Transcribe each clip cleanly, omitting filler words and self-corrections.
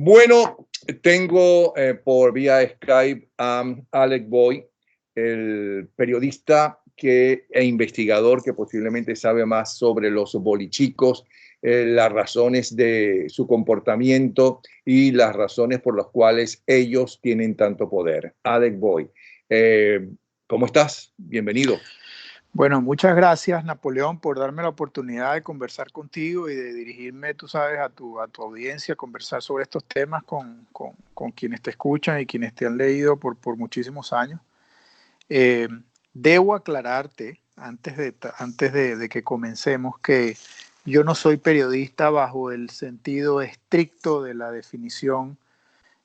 Bueno, tengo por vía Skype a Alex Boy, el periodista e investigador que posiblemente sabe más sobre los bolichicos, las razones de su comportamiento y las razones por las cuales ellos tienen tanto poder. Alex Boy, ¿cómo estás? Bienvenido. Bueno, muchas gracias, Napoleón, por darme la oportunidad de conversar contigo y de dirigirme, tú sabes, a tu audiencia, conversar sobre estos temas con quienes te escuchan y quienes te han leído por muchísimos años. Debo aclararte, antes de que comencemos, que yo no soy periodista bajo el sentido estricto de la definición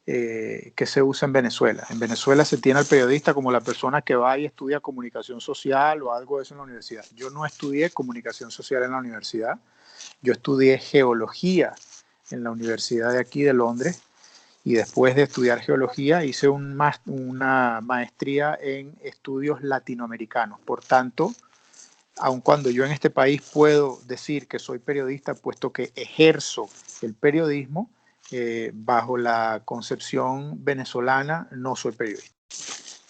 que se usa en Venezuela. En Venezuela se tiene al periodista como la persona que va y estudia comunicación social o algo de eso en la universidad. Yo no estudié comunicación social en la universidad, yo estudié geología en la Universidad de aquí de Londres y después de estudiar geología hice una maestría en estudios latinoamericanos. Por tanto, aun cuando yo en este país puedo decir que soy periodista, puesto que ejerzo el periodismo, bajo la concepción venezolana, no soy periodista.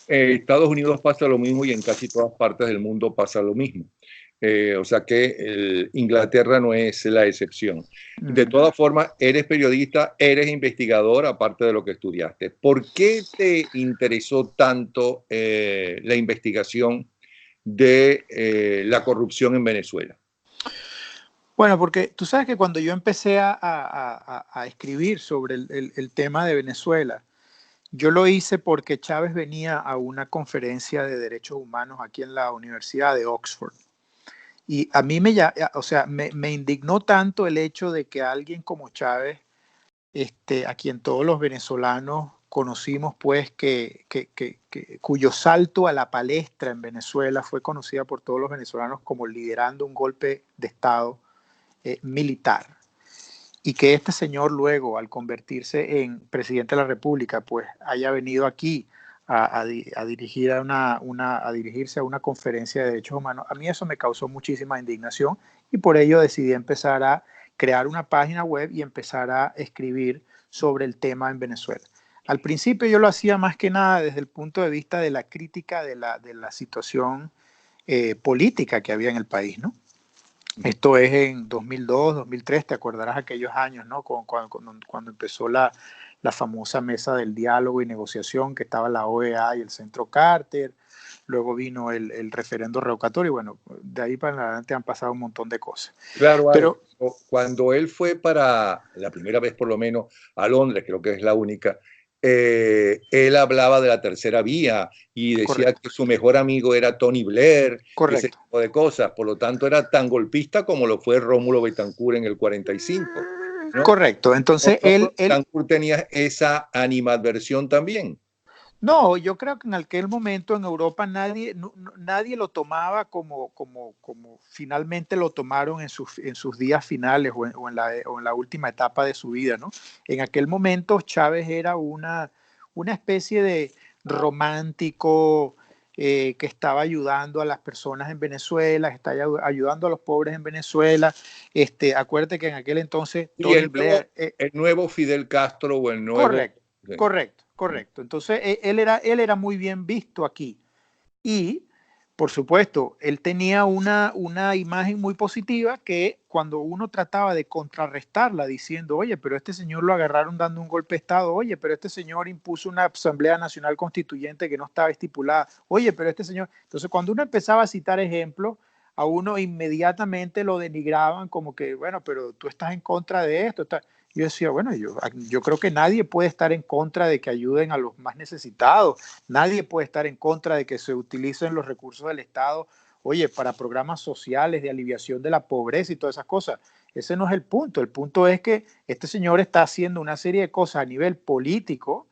Estados Unidos pasa lo mismo y en casi todas partes del mundo pasa lo mismo. O sea que Inglaterra no es la excepción. De todas formas, eres periodista, eres investigador, aparte de lo que estudiaste. ¿Por qué te interesó tanto la investigación de la corrupción en Venezuela? Bueno, porque tú sabes que cuando yo empecé a escribir sobre el tema de Venezuela, yo lo hice porque Chávez venía a una conferencia de derechos humanos aquí en la Universidad de Oxford. Y a mí me indignó tanto el hecho de que alguien como Chávez, a quien todos los venezolanos conocimos, pues, cuyo salto a la palestra en Venezuela fue conocida por todos los venezolanos como liderando un golpe de Estado militar. Y que este señor luego, al convertirse en presidente de la República, pues haya venido aquí a dirigirse a una conferencia de derechos humanos, a mí eso me causó muchísima indignación y por ello decidí empezar a crear una página web y empezar a escribir sobre el tema en Venezuela. Al principio yo lo hacía más que nada desde el punto de vista de la crítica de la situación política que había en el país, ¿no? Esto es en 2002, 2003, te acordarás aquellos años, ¿no? Cuando empezó la famosa mesa del diálogo y negociación, que estaba la OEA y el Centro Carter, luego vino el referendo revocatorio, y bueno, de ahí para adelante han pasado un montón de cosas. Claro, pero cuando él fue para la primera vez por lo menos a Londres, creo que es la única, él hablaba de la tercera vía y decía correcto, que su mejor amigo era Tony Blair, ese tipo de cosas. Por lo tanto, era tan golpista como lo fue Rómulo Betancourt en el 45. ¿no? Correcto, entonces Betancourt tenía esa animadversión también. No, yo creo que en aquel momento en Europa nadie lo tomaba como finalmente lo tomaron en sus días finales o en la última etapa de su vida, ¿no? En aquel momento Chávez era una especie de romántico que estaba ayudando a las personas en Venezuela, que estaba ayudando a los pobres en Venezuela. Acuérdate que en aquel entonces Tony Blair, el nuevo Fidel Castro o el nuevo... Correcto. Entonces, él era muy bien visto aquí. Y, por supuesto, él tenía una imagen muy positiva que cuando uno trataba de contrarrestarla diciendo, oye, pero este señor lo agarraron dando un golpe de Estado, oye, pero este señor impuso una Asamblea Nacional Constituyente que no estaba estipulada, oye, pero este señor... Entonces, cuando uno empezaba a citar ejemplos, a uno inmediatamente lo denigraban como que, bueno, pero tú estás en contra de esto, Yo decía, bueno, yo creo que nadie puede estar en contra de que ayuden a los más necesitados, nadie puede estar en contra de que se utilicen los recursos del Estado, oye, para programas sociales de aliviación de la pobreza y todas esas cosas. Ese no es el punto es que este señor está haciendo una serie de cosas a nivel político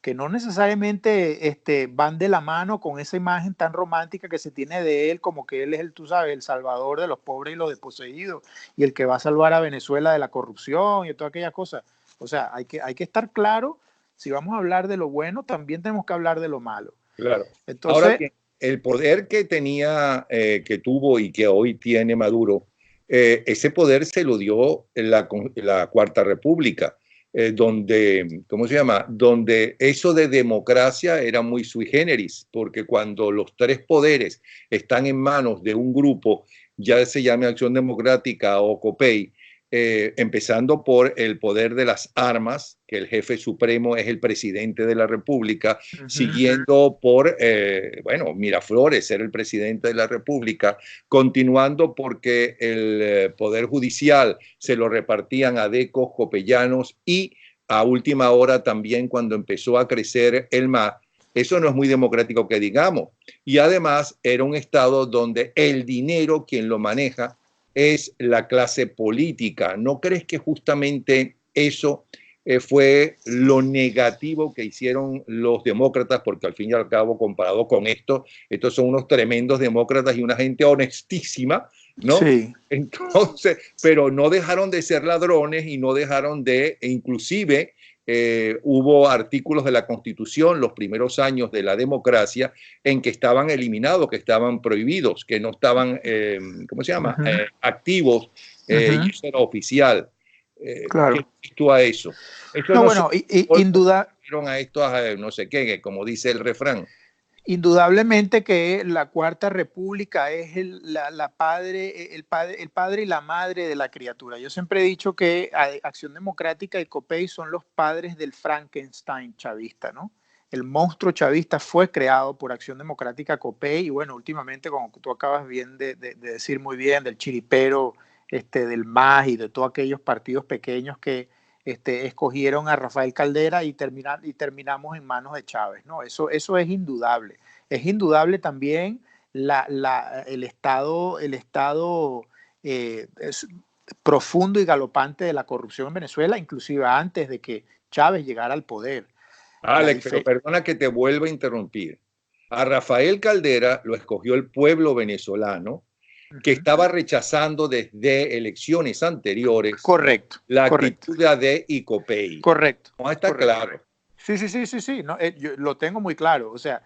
que no necesariamente van de la mano con esa imagen tan romántica que se tiene de él, como que él es tú sabes, el salvador de los pobres y los desposeídos, y el que va a salvar a Venezuela de la corrupción y toda aquella cosa. O sea, hay que estar claro, si vamos a hablar de lo bueno, también tenemos que hablar de lo malo. Claro. Entonces, ahora bien, el poder que tenía, que tuvo y que hoy tiene Maduro, ese poder se lo dio la Cuarta República. donde, ¿cómo se llama? Donde eso de democracia era muy sui generis, porque cuando los tres poderes están en manos de un grupo, ya se llame Acción Democrática o COPEI, empezando por el poder de las armas, que el jefe supremo es el presidente de la República, siguiendo por, bueno, Miraflores ser el presidente de la República, continuando porque el poder judicial se lo repartían adecos, copellanos y a última hora también cuando empezó a crecer el MAS. Eso no es muy democrático que digamos. Y además era un estado donde el dinero, quien lo maneja, es la clase política. ¿No crees que justamente eso fue lo negativo que hicieron los demócratas? Porque al fin y al cabo, comparado con esto, estos son unos tremendos demócratas y una gente honestísima, ¿no? Sí. Entonces, pero no dejaron de ser ladrones y no dejaron de, inclusive, hubo artículos de la Constitución, los primeros años de la democracia, en que estaban eliminados, que estaban prohibidos, que no estaban, ¿cómo se llama?, activos, y eso era oficial. Claro. ¿Qué dices tú a eso? Eso No, no bueno, induda, a estos, no sé qué, como dice el refrán. indudablemente que la Cuarta República es el padre y la madre de la criatura. Yo siempre he dicho que Acción Democrática y COPEI son los padres del Frankenstein chavista, ¿no? El monstruo chavista fue creado por Acción Democrática, COPEI, y bueno, últimamente, como tú acabas bien de decir muy bien, del chiripero, del MAS y de todos aquellos partidos pequeños que escogieron a Rafael Caldera y terminamos en manos de Chávez, ¿no? Eso es indudable. Es indudable también el estado profundo y galopante de la corrupción en Venezuela, inclusive antes de que Chávez llegara al poder. Alex, pero perdona que te vuelva a interrumpir. A Rafael Caldera lo escogió el pueblo venezolano, que estaba rechazando desde elecciones anteriores la actitud de ICOPEI. Correcto. No está claro. Sí. No, yo lo tengo muy claro. O sea,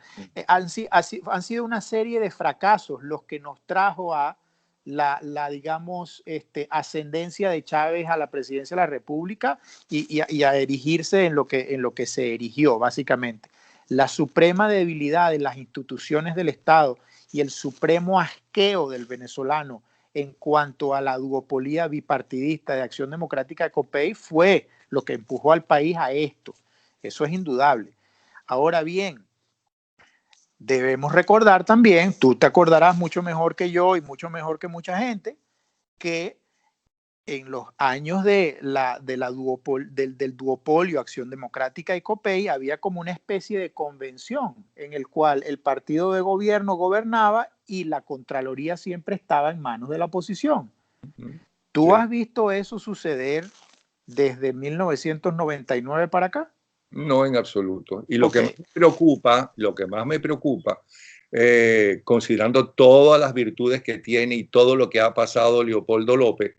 han sido una serie de fracasos los que nos trajo a digamos, ascendencia de Chávez a la presidencia de la República y a erigirse en lo que se erigió, básicamente. La suprema debilidad de las instituciones del Estado y el supremo asqueo del venezolano en cuanto a la duopolio bipartidista de Acción Democrática de COPEI fue lo que empujó al país a esto. Eso es indudable. Ahora bien, debemos recordar también, tú te acordarás mucho mejor que yo y mucho mejor que mucha gente, que en los años del duopolio Acción Democrática y COPEI había como una especie de convención en el cual el partido de gobierno gobernaba y la Contraloría siempre estaba en manos de la oposición. ¿Tú has visto eso suceder desde 1999 para acá? No, en absoluto. Y lo que más me preocupa, considerando todas las virtudes que tiene y todo lo que ha pasado Leopoldo López,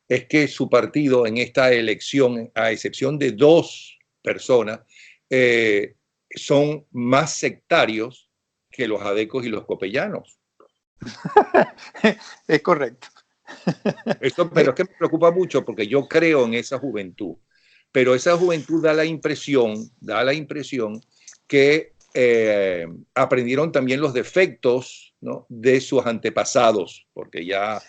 es que su partido en esta elección, a excepción de dos personas, son más sectarios que los adecos y los copellanos. Es correcto. Pero es que me preocupa mucho porque yo creo en esa juventud. Pero esa juventud da la impresión que aprendieron también los defectos, ¿no?, de sus antepasados, porque ya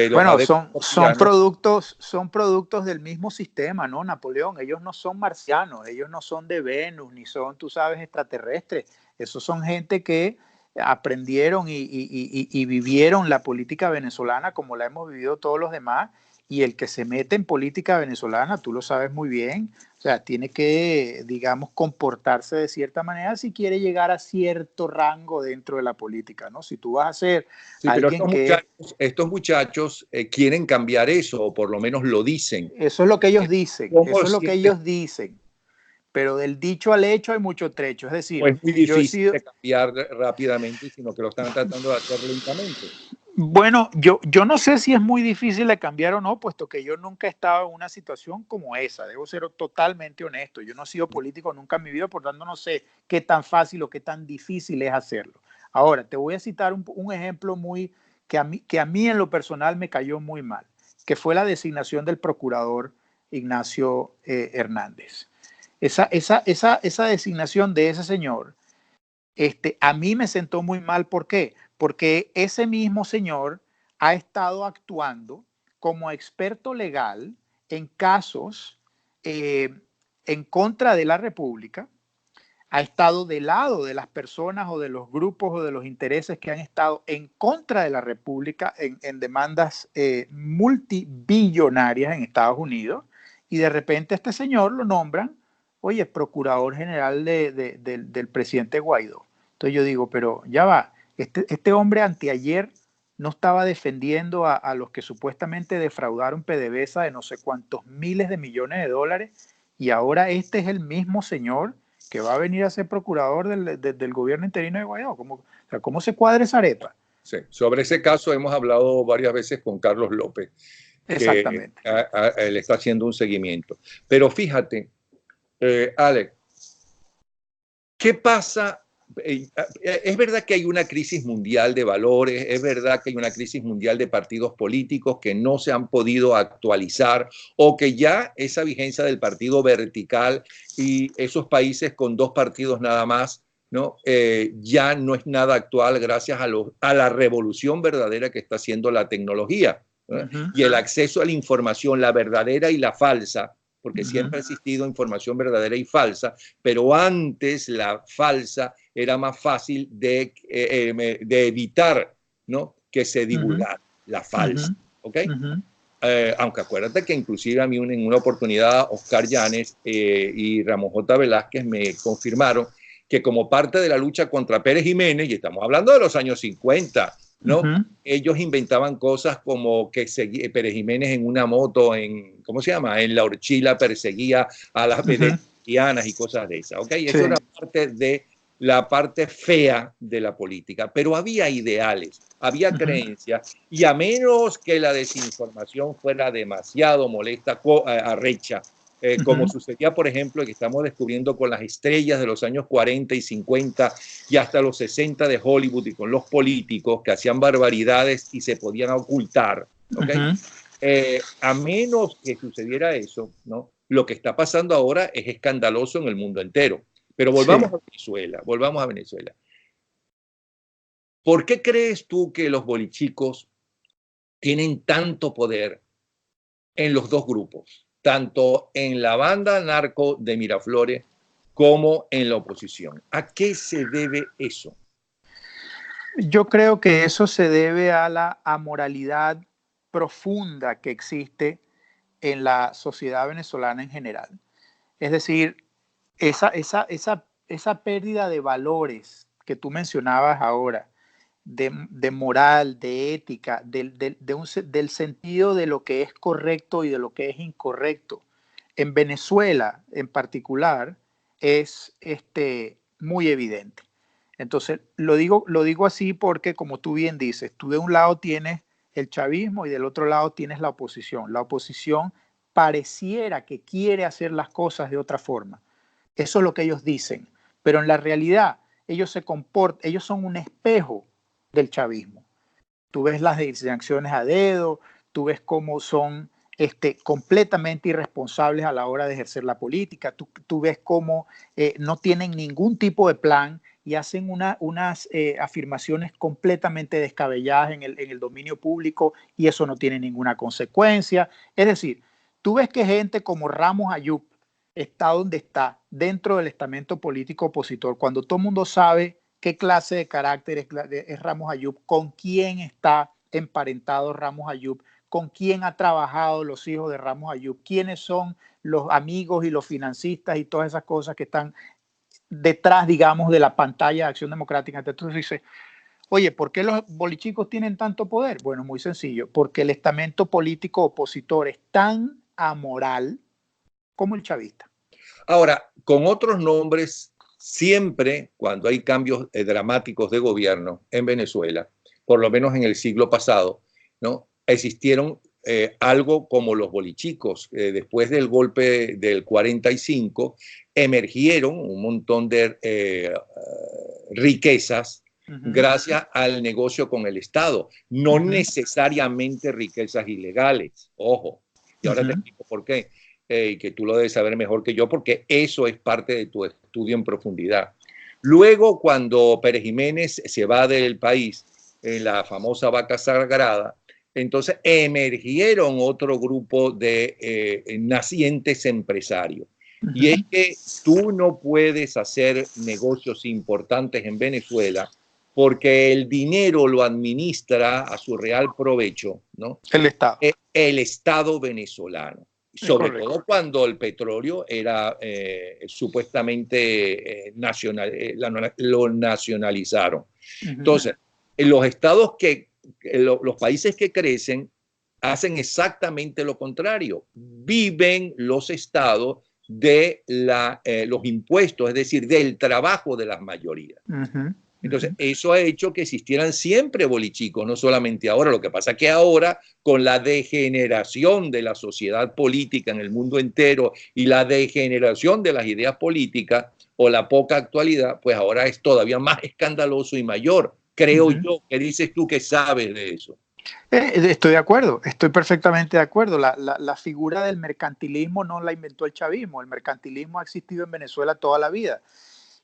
bueno, son productos del mismo sistema, ¿no, Napoleón? Ellos no son marcianos, ellos no son de Venus, ni son, tú sabes, extraterrestres. Esos son gente que aprendieron y vivieron la política venezolana como la hemos vivido todos los demás. Y el que se mete en política venezolana, tú lo sabes muy bien, o sea, tiene que, digamos, comportarse de cierta manera si quiere llegar a cierto rango dentro de la política, ¿no? Si tú vas a ser alguien estos muchachos quieren cambiar eso, o por lo menos lo dicen. Eso es lo que ellos dicen, pero del dicho al hecho hay mucho trecho, es decir, no es muy difícil de cambiar rápidamente, sino que lo están tratando de hacer lentamente. Bueno, yo no sé si es muy difícil de cambiar o no, puesto que yo nunca he estado en una situación como esa. Debo ser totalmente honesto. Yo no he sido político nunca en mi vida, por tanto no sé qué tan fácil o qué tan difícil es hacerlo. Ahora, te voy a citar un ejemplo que a mí en lo personal me cayó muy mal, que fue la designación del procurador Ignacio Hernández. Esa designación de ese señor, a mí me sentó muy mal. ¿Por qué? Porque ese mismo señor ha estado actuando como experto legal en casos en contra de la República, ha estado del lado de las personas o de los grupos o de los intereses que han estado en contra de la República en demandas multibillonarias en Estados Unidos, y de repente este señor lo nombran, oye, procurador general del presidente Guaidó. Entonces yo digo, pero ya va, este hombre anteayer no estaba defendiendo a los que supuestamente defraudaron PDVSA de no sé cuántos miles de millones de dólares, y ahora este es el mismo señor que va a venir a ser procurador del gobierno interino de Guaidó. ¿Cómo se cuadra esa arepa? Sí, sobre ese caso hemos hablado varias veces con Carlos López, que él está haciendo un seguimiento. Pero fíjate, Alex, ¿qué pasa? Es verdad que hay una crisis mundial de valores, es verdad que hay una crisis mundial de partidos políticos que no se han podido actualizar, o que ya esa vigencia del partido vertical y esos países con dos partidos nada más, ¿no? Ya no es nada actual gracias a la revolución verdadera que está haciendo la tecnología, ¿no? Y el acceso a la información, la verdadera y la falsa, porque siempre ha existido información verdadera y falsa, pero antes la falsa era más fácil de evitar, ¿no? Que se divulgara la falsa, ¿ok? Aunque acuérdate que inclusive a mí en una oportunidad Oscar Llanes y Ramón J. Velázquez me confirmaron que como parte de la lucha contra Pérez Jiménez, y estamos hablando de los años 50, ¿no? Ellos inventaban cosas como que Pérez Jiménez en una moto, ¿cómo se llama? En la horchila perseguía a las venezolanas y cosas de esas, ¿ok? Eso era parte de la parte fea de la política, pero había ideales, había creencias, y a menos que la desinformación fuera demasiado molesta, arrecha, como sucedía, por ejemplo, que estamos descubriendo con las estrellas de los años 40 y 50 y hasta los 60 de Hollywood, y con los políticos que hacían barbaridades y se podían ocultar, ¿okay? A menos que sucediera eso, ¿no? Lo que está pasando ahora es escandaloso en el mundo entero. Pero volvamos a Venezuela, volvamos a Venezuela. ¿Por qué crees tú que los bolichicos tienen tanto poder en los dos grupos, tanto en la banda narco de Miraflores como en la oposición? ¿A qué se debe eso? Yo creo que eso se debe a la amoralidad profunda que existe en la sociedad venezolana en general. Es decir, esa pérdida de valores que tú mencionabas ahora, de moral, de ética, del sentido de lo que es correcto y de lo que es incorrecto, en Venezuela en particular, es muy evidente. Entonces, lo digo así porque, como tú bien dices, tú de un lado tienes el chavismo y del otro lado tienes la oposición. La oposición pareciera que quiere hacer las cosas de otra forma. Eso es lo que ellos dicen. Pero en la realidad, ellos son un espejo del chavismo. Tú ves las designaciones a dedo, tú ves cómo son completamente irresponsables a la hora de ejercer la política, tú ves cómo no tienen ningún tipo de plan y hacen unas afirmaciones completamente descabelladas en el dominio público, y eso no tiene ninguna consecuencia. Es decir, tú ves que gente como Ramos Ayub está donde está, dentro del estamento político opositor, cuando todo el mundo sabe qué clase de carácter es Ramos Ayub, con quién está emparentado Ramos Ayub, con quién ha trabajado los hijos de Ramos Ayub, quiénes son los amigos y los financistas y todas esas cosas que están detrás, digamos, de la pantalla de Acción Democrática. Entonces dice, oye, ¿por qué los bolichicos tienen tanto poder? Bueno, muy sencillo, porque el estamento político opositor es tan amoral como el chavista. Ahora, con otros nombres, siempre cuando hay cambios dramáticos de gobierno en Venezuela, por lo menos en el siglo pasado, ¿no? Existieron algo como los bolichicos. Después del golpe del 45, emergieron un montón de riquezas gracias al negocio con el Estado, no necesariamente riquezas ilegales, ojo, y ahora te explico por qué. y que tú lo debes saber mejor que yo porque eso es parte de tu estudio en profundidad. Luego, cuando Pérez Jiménez se va del país, en la famosa vaca sagrada, entonces emergieron otro grupo de nacientes empresarios. Y es que tú no puedes hacer negocios importantes en Venezuela porque el dinero lo administra a su real provecho, ¿no? El Estado. El Estado venezolano. Sobre todo cuando el petróleo era supuestamente nacional, lo nacionalizaron. Entonces, los estados los países que crecen hacen exactamente lo contrario. Viven los estados de los impuestos, es decir, del trabajo de las mayorías. Entonces, eso ha hecho que existieran siempre bolichicos, no solamente ahora. Lo que pasa es que ahora, con la degeneración de la sociedad política en el mundo entero y la degeneración de las ideas políticas o la poca actualidad, pues ahora es todavía más escandaloso y mayor. Creo yo. ¿Qué dices tú que sabes de eso? Estoy de acuerdo, estoy perfectamente de acuerdo. La figura del mercantilismo no la inventó el chavismo. El mercantilismo ha existido en Venezuela toda la vida.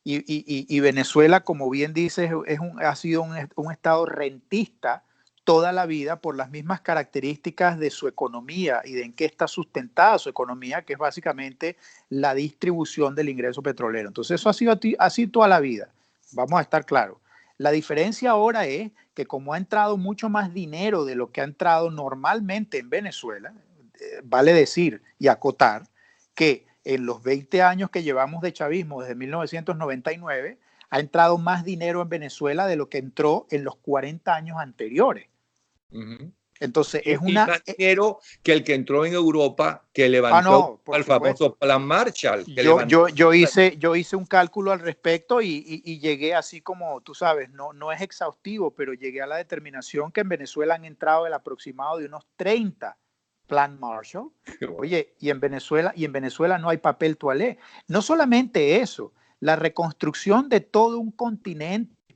Y Venezuela, como bien dices, ha sido un estado rentista toda la vida por las mismas características de su economía y de en qué está sustentada su economía, que es básicamente la distribución del ingreso petrolero. Entonces eso ha sido así toda la vida, vamos a estar claros. La diferencia ahora es que como ha entrado mucho más dinero de lo que ha entrado normalmente en Venezuela, vale decir y acotar que en los 20 años que llevamos de chavismo desde 1999, ha entrado más dinero en Venezuela de lo que entró en los 40 años anteriores. Entonces, es una... más dinero que el que entró en Europa, que levantó el famoso Plan Marshall. Yo hice un cálculo al respecto y llegué así como, tú sabes, no es exhaustivo, pero llegué a la determinación que en Venezuela han entrado el aproximado de unos 30 Plan Marshall. Oye, y en Venezuela no hay papel toalé. No solamente eso, la reconstrucción de todo un continente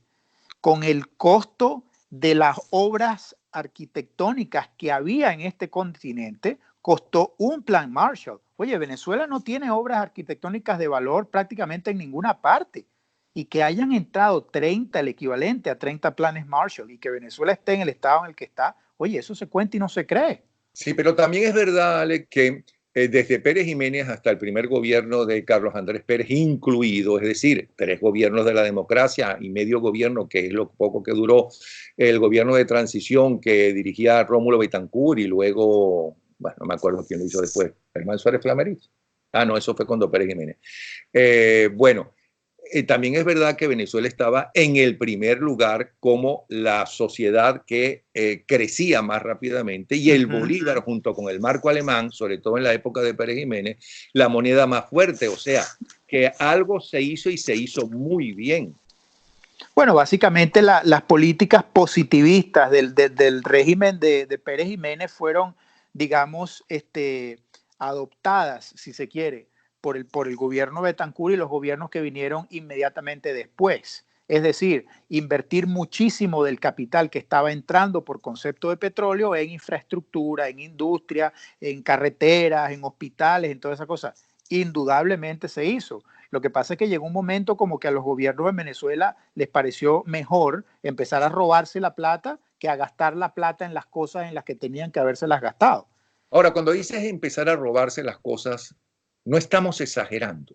con el costo de las obras arquitectónicas que había en este continente costó un Plan Marshall. Oye, Venezuela no tiene obras arquitectónicas de valor prácticamente en ninguna parte. Y que hayan entrado 30, el equivalente a 30 planes Marshall, y que Venezuela esté en el estado en el que está, oye, eso se cuenta y no se cree. Sí, pero también es verdad, Alex, que desde Pérez Jiménez hasta el primer gobierno de Carlos Andrés Pérez incluido, es decir, 3 gobiernos de la democracia y medio gobierno, que es lo poco que duró el gobierno de transición que dirigía Rómulo Betancourt y luego, bueno, no me acuerdo quién lo hizo después, Germán Suárez Flamerich. Ah, no, eso fue cuando Pérez Jiménez. Bueno, también es verdad que Venezuela estaba en el primer lugar como la sociedad que crecía más rápidamente y el Bolívar junto con el marco alemán, sobre todo en la época de Pérez Jiménez, la moneda más fuerte. O sea, que algo se hizo y se hizo muy bien. Bueno, básicamente las políticas positivistas del régimen de Pérez Jiménez fueron, digamos, adoptadas, si se quiere, por el gobierno Betancourt y los gobiernos que vinieron inmediatamente después. Es decir, invertir muchísimo del capital que estaba entrando por concepto de petróleo en infraestructura, en industria, en carreteras, en hospitales, en todas esas cosas. Indudablemente se hizo. Lo que pasa es que llegó un momento como que a los gobiernos de Venezuela les pareció mejor empezar a robarse la plata que a gastar la plata en las cosas en las que tenían que habérselas gastado. Ahora, cuando dices empezar a robarse las cosas, no estamos exagerando.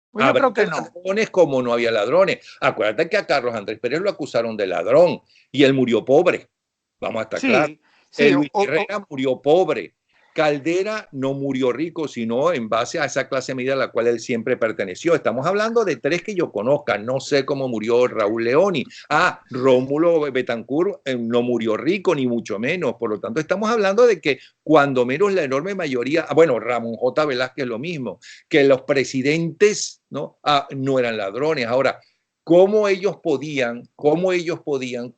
Pues yo creo que no. Ladrones como no había ladrones. Acuérdate que a Carlos Andrés Pérez lo acusaron de ladrón y él murió pobre. Vamos a estar claros. Sí, Luis Herrera murió pobre. Caldera no murió rico, sino en base a esa clase media a la cual él siempre perteneció. Estamos hablando de 3 que yo conozca. No sé cómo murió Raúl Leoni. Rómulo Betancourt no murió rico, ni mucho menos. Por lo tanto, estamos hablando de que cuando menos la enorme mayoría, bueno, Ramón J. Velázquez lo mismo, que los presidentes no eran ladrones. Ahora, ¿cómo ellos podían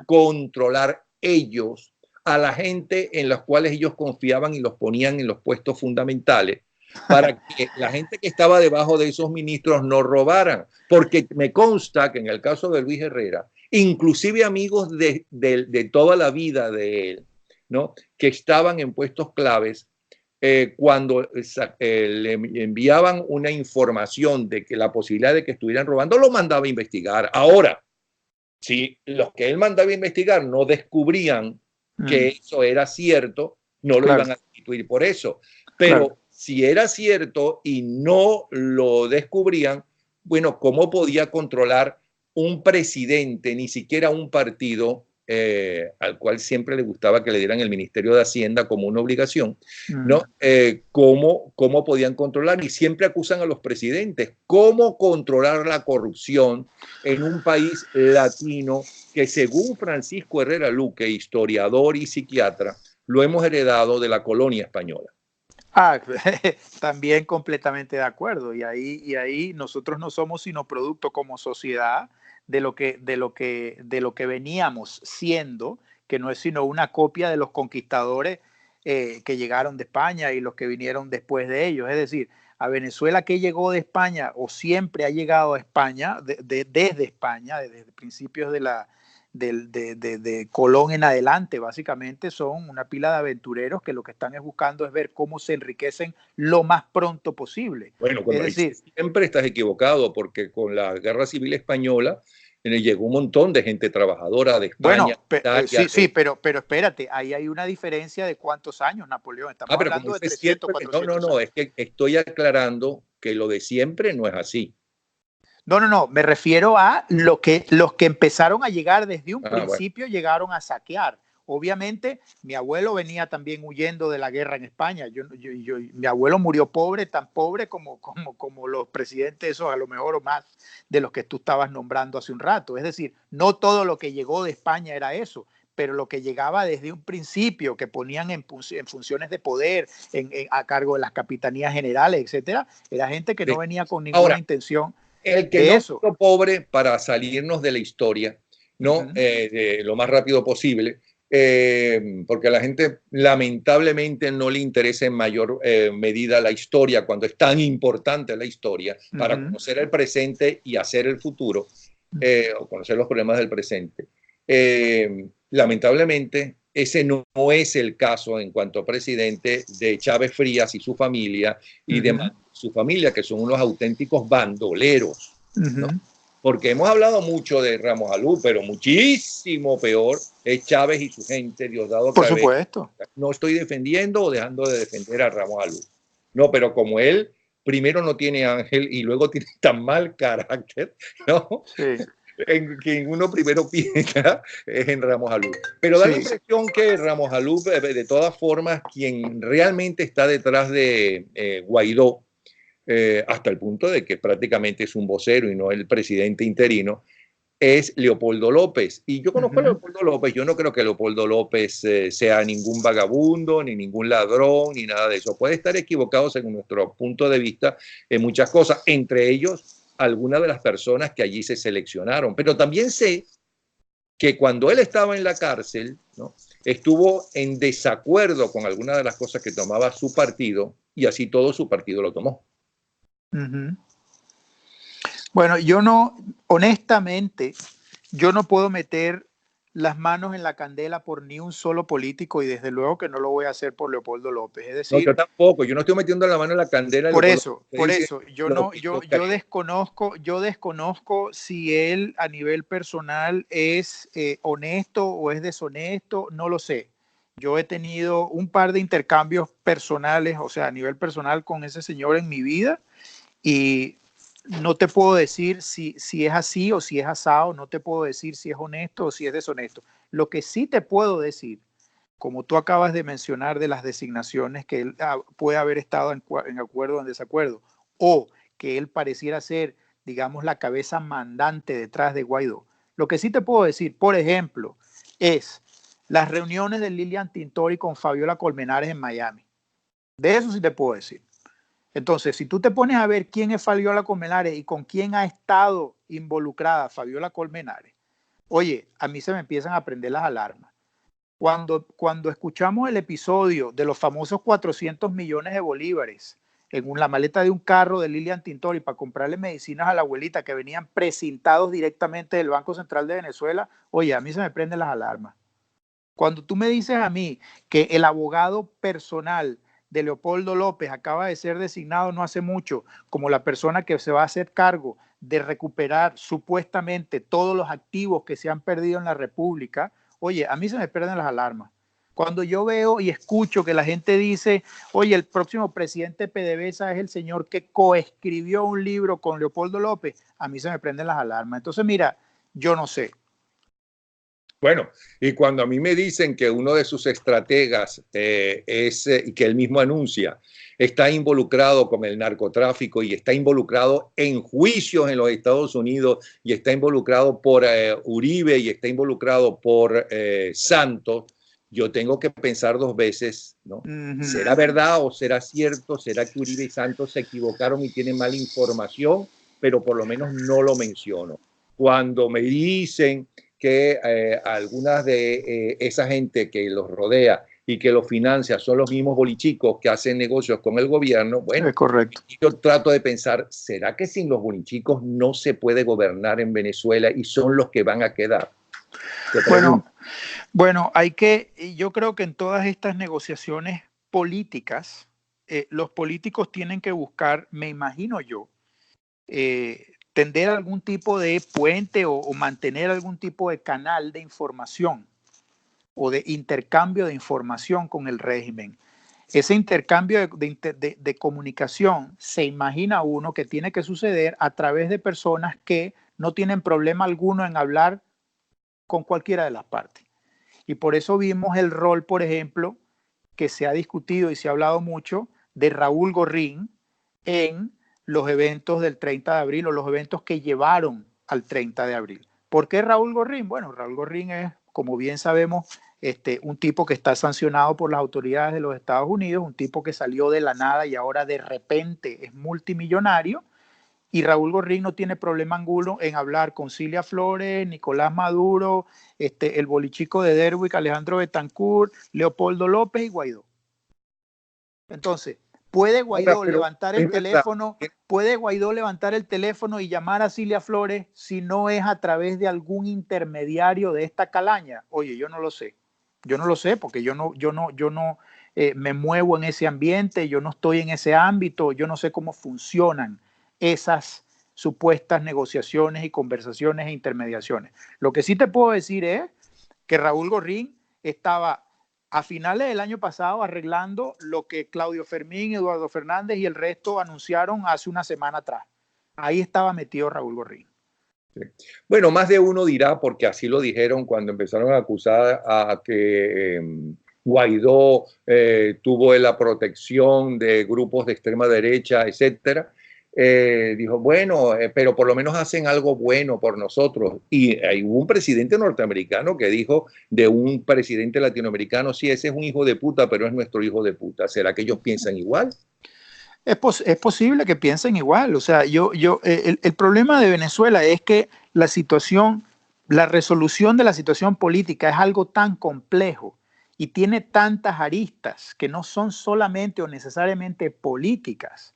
controlar ellos a la gente en los cuales ellos confiaban y los ponían en los puestos fundamentales para que la gente que estaba debajo de esos ministros no robaran? Porque me consta que en el caso de Luis Herrera, inclusive amigos de toda la vida de él, ¿no?, que estaban en puestos claves, cuando le enviaban una información de que la posibilidad de que estuvieran robando, lo mandaba a investigar. Ahora, si los que él mandaba a investigar no descubrían que eso era cierto, no lo iban a destituir por eso. Pero si era cierto y no lo descubrían, bueno, ¿cómo podía controlar un presidente, ni siquiera un partido, al cual siempre le gustaba que le dieran el Ministerio de Hacienda como una obligación, ¿no? ¿Cómo podían controlar? Y siempre acusan a los presidentes. ¿Cómo controlar la corrupción en un país latino que, según Francisco Herrera Luque, historiador y psiquiatra, lo hemos heredado de la colonia española? También completamente de acuerdo. Y ahí nosotros no somos sino producto como sociedad de lo que veníamos siendo, que no es sino una copia de los conquistadores que llegaron de España y los que vinieron después de ellos. Es decir, a Venezuela, que llegó de España o siempre ha llegado a España, desde España, desde principios de Colón en adelante, básicamente son una pila de aventureros que lo que están buscando es ver cómo se enriquecen lo más pronto posible. Bueno, es decir, siempre estás equivocado, porque con la Guerra Civil Española llegó un montón de gente trabajadora de España. Bueno, sí, pero espérate, ahí hay una diferencia de cuántos años, Napoleón. Estamos hablando de 300, 400 No, es que estoy aclarando que lo de siempre no es así. No, me refiero a los que empezaron a llegar desde un principio, bueno, llegaron a saquear. Obviamente, mi abuelo venía también huyendo de la guerra en España. Mi abuelo murió pobre, tan pobre como los presidentes esos, a lo mejor o más, de los que tú estabas nombrando hace un rato. Es decir, no todo lo que llegó de España era eso, pero lo que llegaba desde un principio, que ponían en funciones de poder, a cargo de las capitanías generales, etcétera, era gente que no venía con ninguna intención. El que no fue pobre, para salirnos de la historia, ¿no? De lo más rápido posible, porque a la gente lamentablemente no le interesa en mayor medida la historia, cuando es tan importante la historia para conocer el presente y hacer el futuro, o conocer los problemas del presente. Lamentablemente, ese no es el caso en cuanto a presidente de Chávez Frías y su familia y de su familia, que son unos auténticos bandoleros, ¿no? Porque hemos hablado mucho de Ramos Alú, pero muchísimo peor es Chávez y su gente, Diosdado Cabello. Por supuesto. No estoy defendiendo o dejando de defender a Ramos Alú. No, pero como él primero no tiene ángel y luego tiene tan mal carácter, ¿no? Sí. En quien uno primero piensa es en Ramos Alú. Pero da la impresión que Ramos Alú, de todas formas, quien realmente está detrás de Guaidó, hasta el punto de que prácticamente es un vocero y no el presidente interino, es Leopoldo López. Y yo conozco a Leopoldo López, yo no creo que Leopoldo López sea ningún vagabundo, ni ningún ladrón, ni nada de eso. Puede estar equivocado según nuestro punto de vista en muchas cosas, entre ellos algunas de las personas que allí se seleccionaron. Pero también sé que cuando él estaba en la cárcel, ¿no?, estuvo en desacuerdo con algunas de las cosas que tomaba su partido, y así todo su partido lo tomó. Bueno, yo no, honestamente, yo no puedo meter las manos en la candela por ni un solo político, y desde luego que no lo voy a hacer por Leopoldo López. Es decir, no, yo tampoco, yo no estoy metiendo la mano en la candela. Por eso, yo desconozco si él a nivel personal es honesto o es deshonesto, no lo sé. Yo he tenido un par de intercambios personales, o sea, a nivel personal con ese señor en mi vida, y no te puedo decir si es así o si es asado, no te puedo decir si es honesto o si es deshonesto. Lo que sí te puedo decir, como tú acabas de mencionar de las designaciones, que él puede haber estado en acuerdo o en desacuerdo, o que él pareciera ser, digamos, la cabeza mandante detrás de Guaidó. Lo que sí te puedo decir, por ejemplo, es las reuniones de Lilian Tintori con Fabiola Colmenares en Miami. De eso sí te puedo decir. Entonces, si tú te pones a ver quién es Fabiola Colmenares y con quién ha estado involucrada Fabiola Colmenares, oye, a mí se me empiezan a prender las alarmas. Cuando escuchamos el episodio de los famosos 400 millones de bolívares en la maleta de un carro de Lilian Tintori para comprarle medicinas a la abuelita, que venían precintados directamente del Banco Central de Venezuela, oye, a mí se me prenden las alarmas. Cuando tú me dices a mí que el abogado personal de Leopoldo López acaba de ser designado no hace mucho como la persona que se va a hacer cargo de recuperar supuestamente todos los activos que se han perdido en la República, oye, a mí se me pierden las alarmas. Cuando yo veo y escucho que la gente dice, oye, el próximo presidente de PDVSA es el señor que coescribió un libro con Leopoldo López, a mí se me prenden las alarmas. Entonces, mira, yo no sé. Bueno, y cuando a mí me dicen que uno de sus estrategas y que él mismo anuncia, está involucrado con el narcotráfico y está involucrado en juicios en los Estados Unidos y está involucrado por Uribe y está involucrado por Santos, yo tengo que pensar dos veces, ¿no? ¿Será verdad o será cierto? ¿Será que Uribe y Santos se equivocaron y tienen mala información? Pero por lo menos no lo menciono. Cuando me dicen que algunas de esa gente que los rodea y que los financia son los mismos bolichicos que hacen negocios con el gobierno, bueno, es correcto. Yo trato de pensar, ¿será que sin los bolichicos no se puede gobernar en Venezuela y son los que van a quedar? Bueno, yo creo que en todas estas negociaciones políticas, los políticos tienen que buscar, me imagino yo, tender algún tipo de puente o mantener algún tipo de canal de información o de intercambio de información con el régimen. Ese intercambio de comunicación se imagina uno que tiene que suceder a través de personas que no tienen problema alguno en hablar con cualquiera de las partes. Y por eso vimos el rol, por ejemplo, que se ha discutido y se ha hablado mucho de Raúl Gorrín en los eventos del 30 de abril o los eventos que llevaron al 30 de abril. ¿Por qué Raúl Gorrín? Bueno, Raúl Gorrín es, como bien sabemos, un tipo que está sancionado por las autoridades de los Estados Unidos, un tipo que salió de la nada y ahora de repente es multimillonario. Y Raúl Gorrín no tiene problema alguno en hablar con Cilia Flores, Nicolás Maduro, el bolichico de Derwick, Alejandro Betancourt, Leopoldo López y Guaidó. Entonces, ¿puede Guaidó levantar el teléfono? ¿Puede Guaidó levantar el teléfono y llamar a Cilia Flores si no es a través de algún intermediario de esta calaña? Oye, yo no lo sé. Yo no lo sé porque yo no me muevo en ese ambiente, yo no estoy en ese ámbito, yo no sé cómo funcionan esas supuestas negociaciones y conversaciones e intermediaciones. Lo que sí te puedo decir es que Raúl Gorrín estaba a finales del año pasado arreglando lo que Claudio Fermín, Eduardo Fernández y el resto anunciaron hace una semana atrás. Ahí estaba metido Raúl Gorrín. Sí. Bueno, más de uno dirá, porque así lo dijeron cuando empezaron a acusar a que Guaidó tuvo la protección de grupos de extrema derecha, etcétera. Dijo, bueno, pero por lo menos hacen algo bueno por nosotros. Y hubo un presidente norteamericano que dijo de un presidente latinoamericano, sí, ese es un hijo de puta, pero es nuestro hijo de puta. ¿Será que ellos piensan igual? Es posible que piensen igual. O sea, el problema de Venezuela es que la situación, la resolución de la situación política es algo tan complejo y tiene tantas aristas que no son solamente o necesariamente políticas,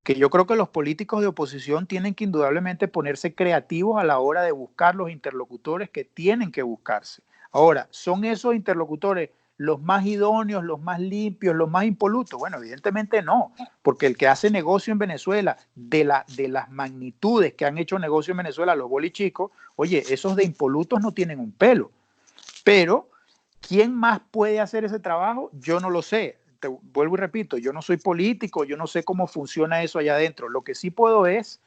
que yo creo que los políticos de oposición tienen que indudablemente ponerse creativos a la hora de buscar los interlocutores que tienen que buscarse. Ahora, ¿son esos interlocutores los más idóneos, los más limpios, los más impolutos? Bueno, evidentemente no, porque el que hace negocio en Venezuela, de las magnitudes que han hecho negocio en Venezuela los bolichicos, oye, esos de impolutos no tienen un pelo. Pero, ¿quién más puede hacer ese trabajo? Yo no lo sé. Te vuelvo y repito, yo no soy político, yo no sé cómo funciona eso allá adentro. Lo que sí puedo es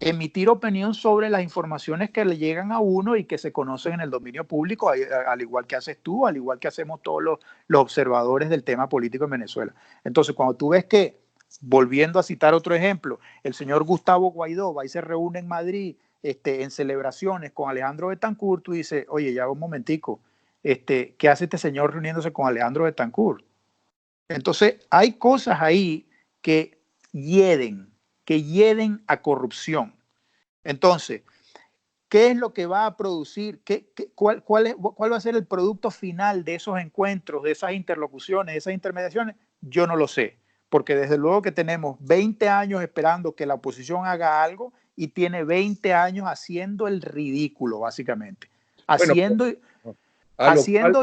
emitir opinión sobre las informaciones que le llegan a uno y que se conocen en el dominio público, al igual que haces tú, al igual que hacemos todos los observadores del tema político en Venezuela. Entonces, cuando tú ves que, volviendo a citar otro ejemplo, el señor Gustavo Guaidó va y se reúne en Madrid en celebraciones con Alejandro Betancourt, tú dices, oye, ya un momentico, ¿qué hace este señor reuniéndose con Alejandro Betancourt? Entonces, hay cosas ahí que hieden a corrupción. Entonces, ¿qué es lo que va a producir? ¿Cuál va a ser el producto final de esos encuentros, de esas interlocuciones, de esas intermediaciones? Yo no lo sé, porque desde luego que tenemos 20 años esperando que la oposición haga algo y tiene 20 años haciendo el ridículo, básicamente. Haciendo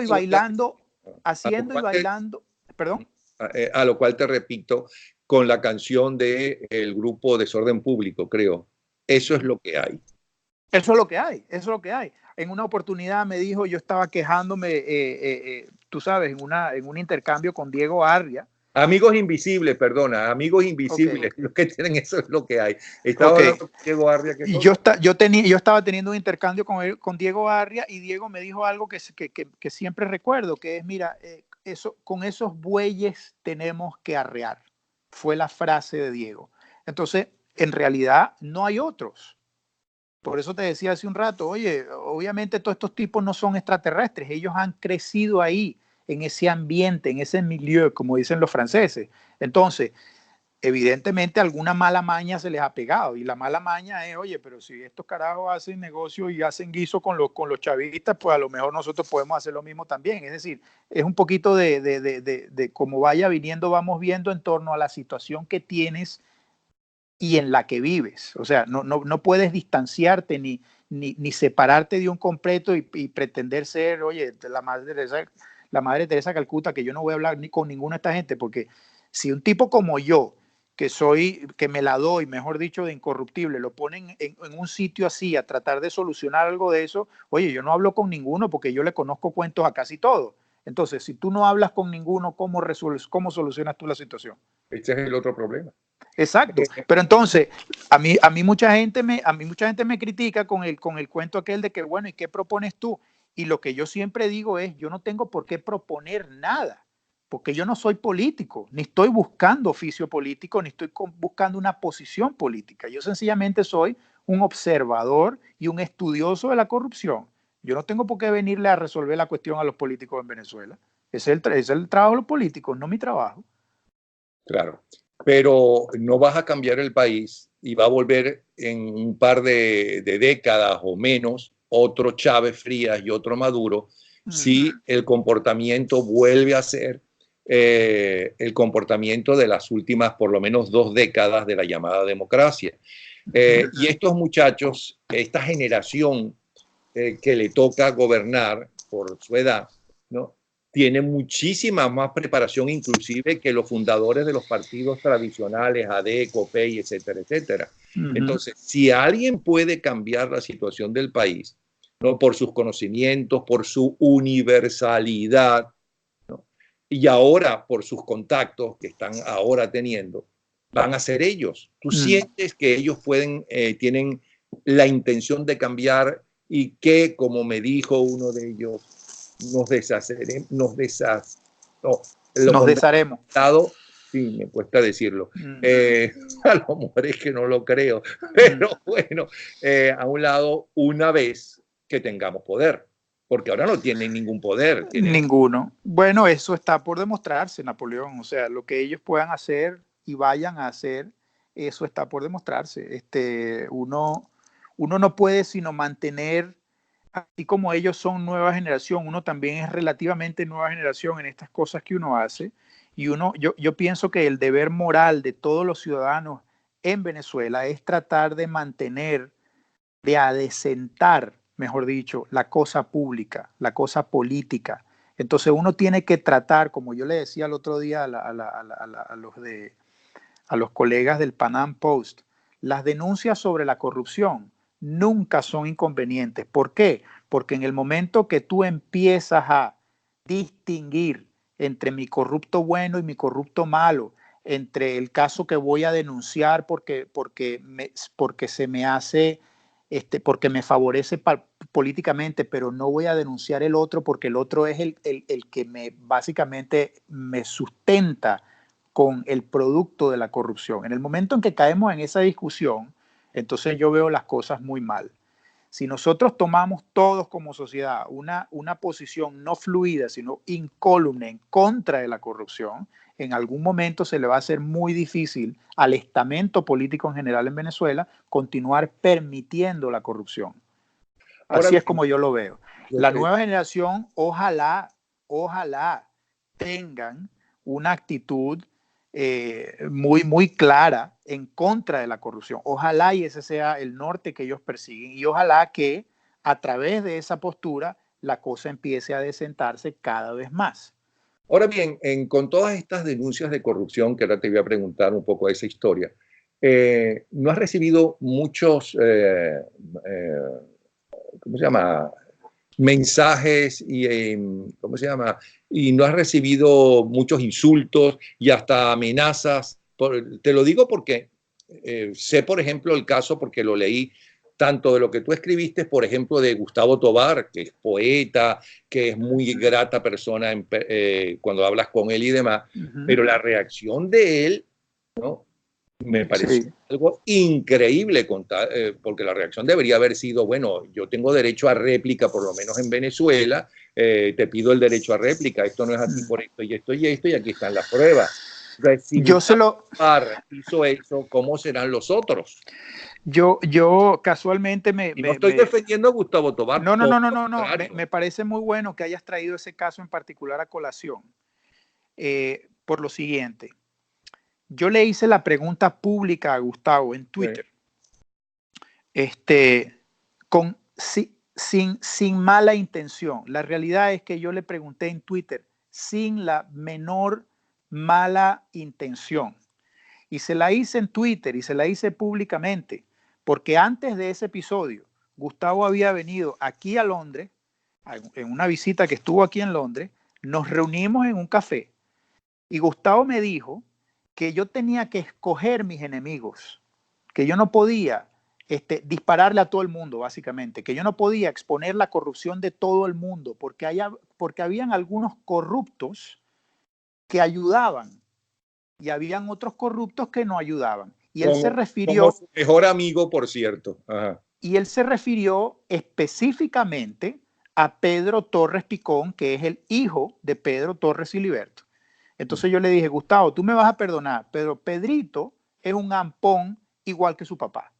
y bailando, perdón. A lo cual te repito, con la canción de el grupo Desorden Público, creo. Eso es lo que hay. Eso es lo que hay, eso es lo que hay. En una oportunidad me dijo, yo estaba quejándome, tú sabes, en un intercambio con Diego Arria. Amigos invisibles, perdona, amigos invisibles, Okay. los que tienen eso es lo que hay. Estaba Okay. hablando con Diego Arria. ¿Qué Y cosa? yo estaba teniendo un intercambio con Diego Arria y Diego me dijo algo que siempre recuerdo, que es, mira, con esos bueyes tenemos que arrear. Fue la frase de Diego. Entonces, en realidad no hay otros. Por eso te decía hace un rato, oye, obviamente todos estos tipos no son extraterrestres, ellos han crecido ahí, en ese ambiente, en ese milieu, como dicen los franceses. Entonces, evidentemente alguna mala maña se les ha pegado y la mala maña es, oye, pero si estos carajos hacen negocio y hacen guiso con los chavistas, pues a lo mejor nosotros podemos hacer lo mismo también. Es decir, es un poquito de cómo vaya viniendo, vamos viendo en torno a la situación que tienes y en la que vives. O sea, no puedes distanciarte ni separarte de un completo y pretender ser, oye, la madre Teresa Calcuta, que yo no voy a hablar ni con ninguna de esta gente, porque si un tipo como yo, que me la doy, mejor dicho, de incorruptible, lo ponen en un sitio así a tratar de solucionar algo de eso, oye, yo no hablo con ninguno porque yo le conozco cuentos a casi todos. Entonces, si tú no hablas con ninguno, ¿cómo solucionas tú la situación? Ese es el otro problema. Exacto. Pero entonces, a mí mucha gente me critica con el cuento aquel de que, bueno, ¿y qué propones tú? Y lo que yo siempre digo es, yo no tengo por qué proponer nada, porque yo no soy político, ni estoy buscando oficio político, ni estoy buscando una posición política. Yo sencillamente soy un observador y un estudioso de la corrupción. Yo no tengo por qué venirle a resolver la cuestión a los políticos en Venezuela. Ese es el trabajo de los políticos, no mi trabajo. Claro, pero no vas a cambiar el país y va a volver en un par de décadas o menos otro Chávez Frías y otro Maduro si el comportamiento vuelve a ser el comportamiento de las últimas por lo menos 2 décadas de la llamada democracia. Y estos muchachos, esta generación que le toca gobernar por su edad, ¿no? Tiene muchísima más preparación inclusive que los fundadores de los partidos tradicionales, AD, COPEI, etcétera, etcétera. Entonces, si alguien puede cambiar la situación del país, ¿no? Por sus conocimientos, por su universalidad, ¿no? Y ahora por sus contactos que están ahora teniendo, van a ser ellos. Tú sientes que ellos tienen la intención de cambiar y que, como me dijo uno de ellos, nos deshaceremos, Nos desharemos. Sí, me cuesta decirlo. A lo mejor es que no lo creo, pero bueno, a un lado, una vez que tengamos poder, porque ahora no tienen ningún poder. Ninguno. Bueno, eso está por demostrarse, Napoleón. O sea, lo que ellos puedan hacer y vayan a hacer, eso está por demostrarse. Uno no puede sino mantener, así como ellos son nueva generación, uno también es relativamente nueva generación en estas cosas que uno hace. Y yo pienso que el deber moral de todos los ciudadanos en Venezuela es tratar de mantener, de adecentar, mejor dicho, la cosa pública, la cosa política. Entonces uno tiene que tratar, como yo le decía el otro día a los colegas del Panam Post, las denuncias sobre la corrupción nunca son inconvenientes. ¿Por qué? Porque en el momento que tú empiezas a distinguir entre mi corrupto bueno y mi corrupto malo, entre el caso que voy a denunciar porque se me hace, porque me favorece políticamente, pero no voy a denunciar el otro porque el otro es el que básicamente me sustenta con el producto de la corrupción. En el momento en que caemos en esa discusión, entonces yo veo las cosas muy mal. Si nosotros tomamos todos como sociedad una posición no fluida, sino incólume en contra de la corrupción, en algún momento se le va a hacer muy difícil al estamento político en general en Venezuela continuar permitiendo la corrupción. Ahora Así es bien, como yo lo veo. La nueva generación, ojalá tengan una actitud muy clara en contra de la corrupción. Ojalá y ese sea el norte que ellos persiguen y ojalá que a través de esa postura la cosa empiece a desentarse cada vez más. Ahora bien, con todas estas denuncias de corrupción, que ahora te voy a preguntar un poco de esa historia, ¿no has recibido muchos, ¿cómo se llama? Mensajes y, ¿cómo se llama? Y no has recibido muchos insultos y hasta amenazas? Te lo digo porque sé, por ejemplo, el caso, porque lo leí, tanto de lo que tú escribiste, por ejemplo, de Gustavo Tobar, que es poeta, que es muy grata persona cuando hablas con él y demás, pero la reacción de él, ¿no? Me pareció Sí. algo increíble, porque la reacción debería haber sido, bueno, yo tengo derecho a réplica, por lo menos en Venezuela, te pido el derecho a réplica, esto no es así por esto y esto y esto, y aquí están las pruebas. Entonces, si Yo se Gustavo lo, Parra hizo eso, ¿cómo serán los otros? yo casualmente Y no estoy defendiendo a Gustavo Tobar, no, no, todo no, no, lo no, no. contrario. Me parece muy bueno que hayas traído ese caso en particular a colación. Por lo siguiente, yo le hice la pregunta pública a Gustavo en Sí. Twitter, sin mala intención. La realidad es que yo le pregunté en Twitter sin la menor mala intención. Y se la hice en Twitter y se la hice públicamente, porque antes de ese episodio, Gustavo había venido aquí a Londres, en una visita que estuvo aquí en Londres, nos reunimos en un café y Gustavo me dijo que yo tenía que escoger mis enemigos, que yo no podía dispararle a todo el mundo, básicamente, que yo no podía exponer la corrupción de todo el mundo, porque habían algunos corruptos que ayudaban y habían otros corruptos que no ayudaban. Como su mejor amigo, por cierto. Ajá. Y él se refirió específicamente a Pedro Torres Picón, que es el hijo de Pedro Torres Siliberto. Entonces yo le dije, Gustavo, tú me vas a perdonar, pero Pedrito es un ampón igual que su papá.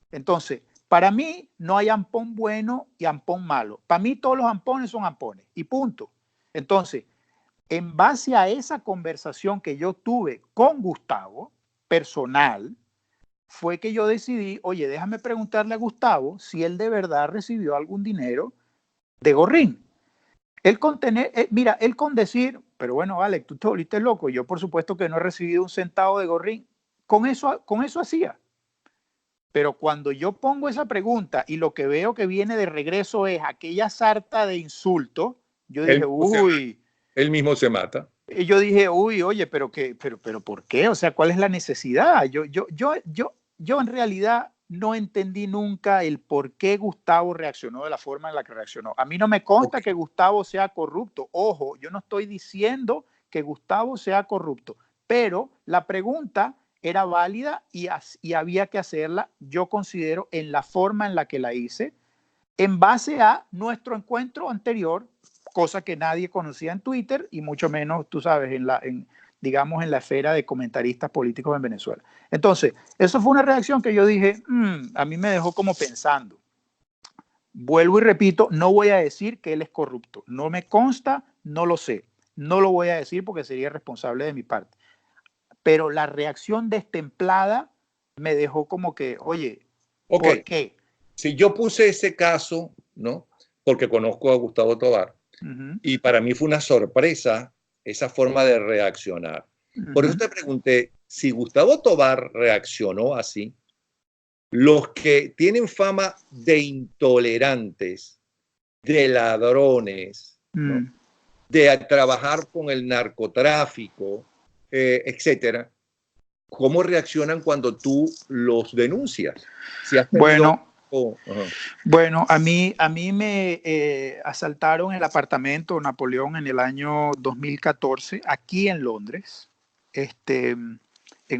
Entonces, para mí no hay ampón bueno y ampón malo. Para mí todos los ampones son ampones y punto. Entonces, en base a esa conversación que yo tuve con Gustavo, personal, fue que yo decidí, oye, déjame preguntarle a Gustavo si él de verdad recibió algún dinero de Gorrín. Mira, él con decir, pero bueno, Alex, tú te volviste loco, yo por supuesto que no he recibido un centavo de Gorrín, con eso hacía. Pero cuando yo pongo esa pregunta y lo que veo que viene de regreso es aquella sarta de insultos, yo dije, uy, Él mismo se mata. y yo dije, uy, oye, pero ¿por qué? O sea, ¿cuál es la necesidad? Yo en realidad no entendí nunca el por qué Gustavo reaccionó de la forma en la que reaccionó. A mí no me consta que Gustavo sea corrupto. Ojo, yo no estoy diciendo que Gustavo sea corrupto, pero la pregunta era válida y había que hacerla, yo considero, en la forma en la que la hice, en base a nuestro encuentro anterior, cosa que nadie conocía en Twitter y mucho menos, tú sabes, digamos, en la esfera de comentaristas políticos en Venezuela. Entonces, eso fue una reacción que yo dije, a mí me dejó como pensando. Vuelvo y repito, no voy a decir que él es corrupto. No me consta, no lo sé. No lo voy a decir porque sería irresponsable de mi parte. Pero la reacción destemplada me dejó como que, oye, Ok, ¿por qué? si yo puse ese caso, ¿no? Porque conozco a Gustavo Tobar, y para mí fue una sorpresa esa forma de reaccionar. Por eso te pregunté, si Gustavo Tobar reaccionó así, los que tienen fama de intolerantes, de ladrones, ¿no? De trabajar con el narcotráfico, etcétera, ¿cómo reaccionan cuando tú los denuncias? Si has tenido... Bueno, bueno, a mí me asaltaron el apartamento Napoleón en el año 2014, aquí en Londres, en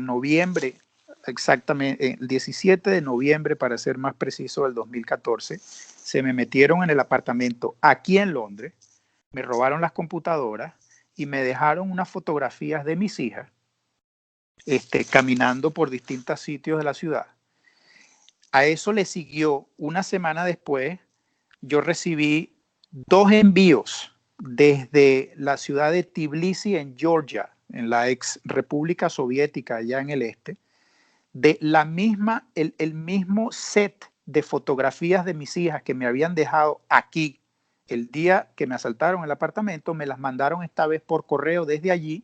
noviembre, exactamente, el 17 de noviembre, para ser más preciso, del 2014, se me metieron en el apartamento aquí en Londres, me robaron las computadoras y me dejaron unas fotografías de mis hijas, caminando por distintos sitios de la ciudad. A eso le siguió una semana después, yo recibí 2 envíos desde la ciudad de Tbilisi en Georgia, en la ex República Soviética, allá en el este, de el mismo set de fotografías de mis hijas que me habían dejado aquí el día que me asaltaron el apartamento, me las mandaron esta vez por correo desde allí,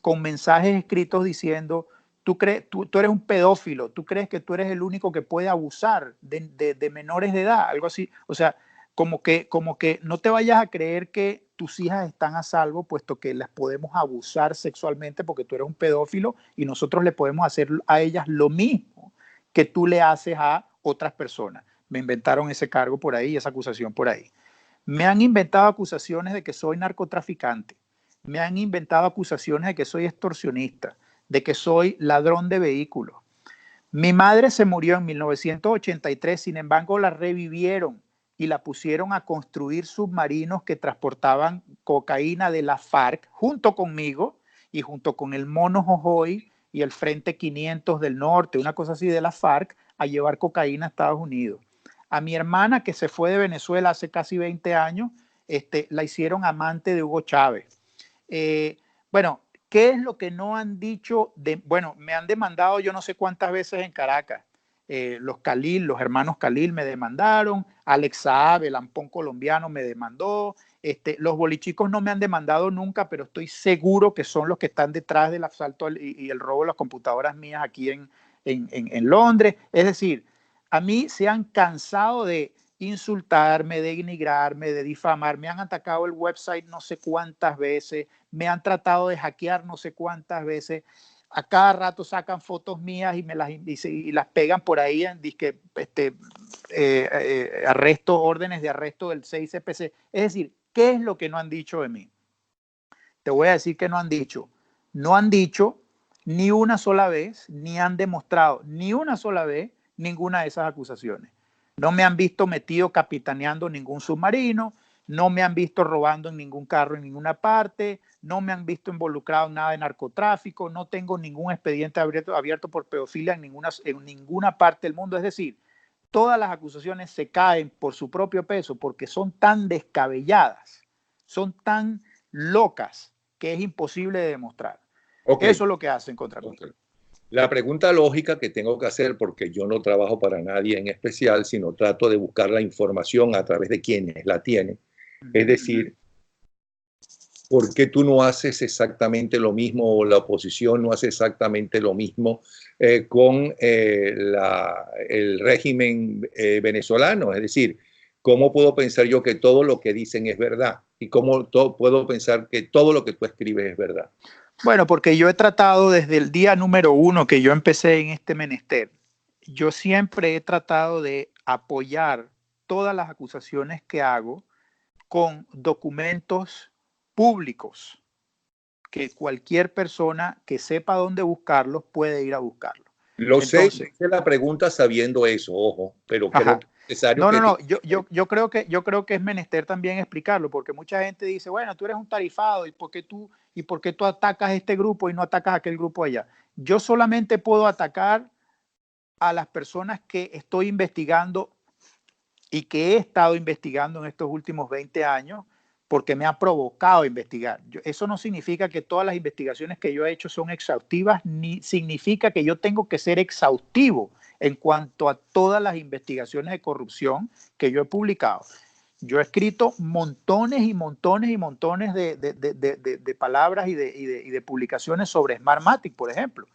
con mensajes escritos diciendo, tú eres un pedófilo, tú crees que tú eres el único que puede abusar de menores de edad, algo así. O sea, como que no te vayas a creer que tus hijas están a salvo, puesto que las podemos abusar sexualmente porque tú eres un pedófilo y nosotros le podemos hacer a ellas lo mismo que tú le haces a otras personas. Me inventaron ese cargo por ahí, esa acusación por ahí. Me han inventado acusaciones de que soy narcotraficante. Me han inventado acusaciones de que soy extorsionista, de que soy ladrón de vehículos. Mi madre se murió en 1983, sin embargo la revivieron y la pusieron a construir submarinos que transportaban cocaína de la FARC junto conmigo y junto con el Mono Jojoy y el Frente 500 del Norte, una cosa así de la FARC, a llevar cocaína a Estados Unidos. A mi hermana, que se fue de Venezuela hace casi 20 años, la hicieron amante de Hugo Chávez. Bueno, ¿qué es lo que no han dicho? Bueno, me han demandado yo no sé cuántas veces en Caracas. Los Khalil, los hermanos Khalil me demandaron, Alex Saab, el ampón colombiano, me demandó. Los bolichicos no me han demandado nunca, pero estoy seguro que son los que están detrás del asalto y el robo de las computadoras mías aquí en Londres. Es decir, a mí se han cansado de insultarme, de denigrarme, de difamar. Me han atacado el website no sé cuántas veces, me han tratado de hackear no sé cuántas veces. A cada rato sacan fotos mías y y las pegan por ahí en disque, órdenes de arresto del 6CPC. Es decir, ¿qué es lo que no han dicho de mí? Te voy a decir que no han dicho. No han dicho ni una sola vez, ni han demostrado ni una sola vez ninguna de esas acusaciones. No me han visto metido capitaneando ningún submarino, no me han visto robando en ningún carro en ninguna parte, no me han visto involucrado en nada de narcotráfico, no tengo ningún expediente abierto por pedofilia en ninguna parte del mundo. Es decir, todas las acusaciones se caen por su propio peso porque son tan descabelladas, son tan locas que es imposible de demostrar. Okay. Eso es lo que hacen contra mí. La pregunta lógica que tengo que hacer, porque yo no trabajo para nadie en especial, sino trato de buscar la información a través de quienes la tienen, es decir, ¿por qué tú no haces exactamente lo mismo o la oposición no hace exactamente lo mismo con el régimen venezolano? Es decir, ¿cómo puedo pensar yo que todo lo que dicen es verdad? ¿Y cómo puedo pensar que todo lo que tú escribes es verdad? Bueno, porque yo he tratado desde el día número 1 que yo empecé en este menester, yo siempre he tratado de apoyar todas las acusaciones que hago con documentos públicos, que cualquier persona que sepa dónde buscarlos puede ir a buscarlos. Lo sé, Entonces, hice la pregunta sabiendo eso, ojo, pero creo que es necesario no, que... yo creo que es menester también explicarlo, porque mucha gente dice, bueno, tú eres un tarifado, ¿y por qué tú atacas este grupo y no atacas a aquel grupo allá? Yo solamente puedo atacar a las personas que estoy investigando y que he estado investigando en estos últimos 20 años porque me ha provocado investigar. Eso no significa que todas las investigaciones que yo he hecho son exhaustivas, ni significa que yo tengo que ser exhaustivo en cuanto a todas las investigaciones de corrupción que yo he publicado. Yo he escrito montones y montones y montones de palabras y de publicaciones sobre Smartmatic, por ejemplo.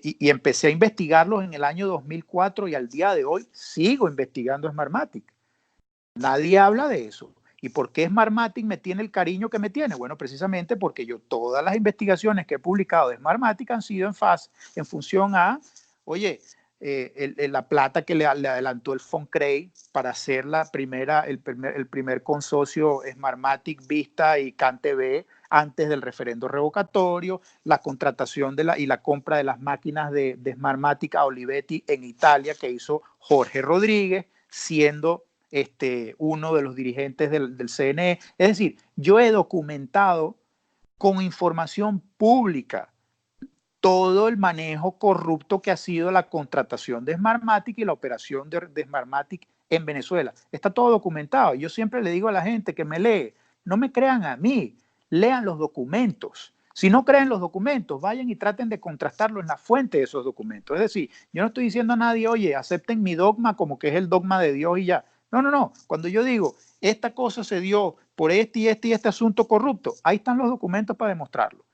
Y empecé a investigarlos en el año 2004 y al día de hoy sigo investigando Smartmatic. Nadie habla de eso. ¿Y por qué Smartmatic me tiene el cariño que me tiene? Bueno, precisamente porque yo todas las investigaciones que he publicado de Smartmatic han sido en función a, oye, la plata que le adelantó el Foncrey para hacer el primer consorcio Smartmatic, Vista y CanTV antes del referendo revocatorio, la contratación y la compra de las máquinas de Smartmatic a Olivetti en Italia que hizo Jorge Rodríguez, siendo uno de los dirigentes del CNE. Es decir, yo he documentado con información pública todo el manejo corrupto que ha sido la contratación de Smartmatic y la operación de Smartmatic en Venezuela. Está todo documentado. Yo siempre le digo a la gente que me lee, no me crean a mí, lean los documentos. Si no creen los documentos, vayan y traten de contrastarlo en la fuente de esos documentos. Es decir, yo no estoy diciendo a nadie, oye, acepten mi dogma como que es el dogma de Dios y ya. No. Cuando yo digo, esta cosa se dio por este asunto corrupto. Ahí están los documentos para demostrarlo.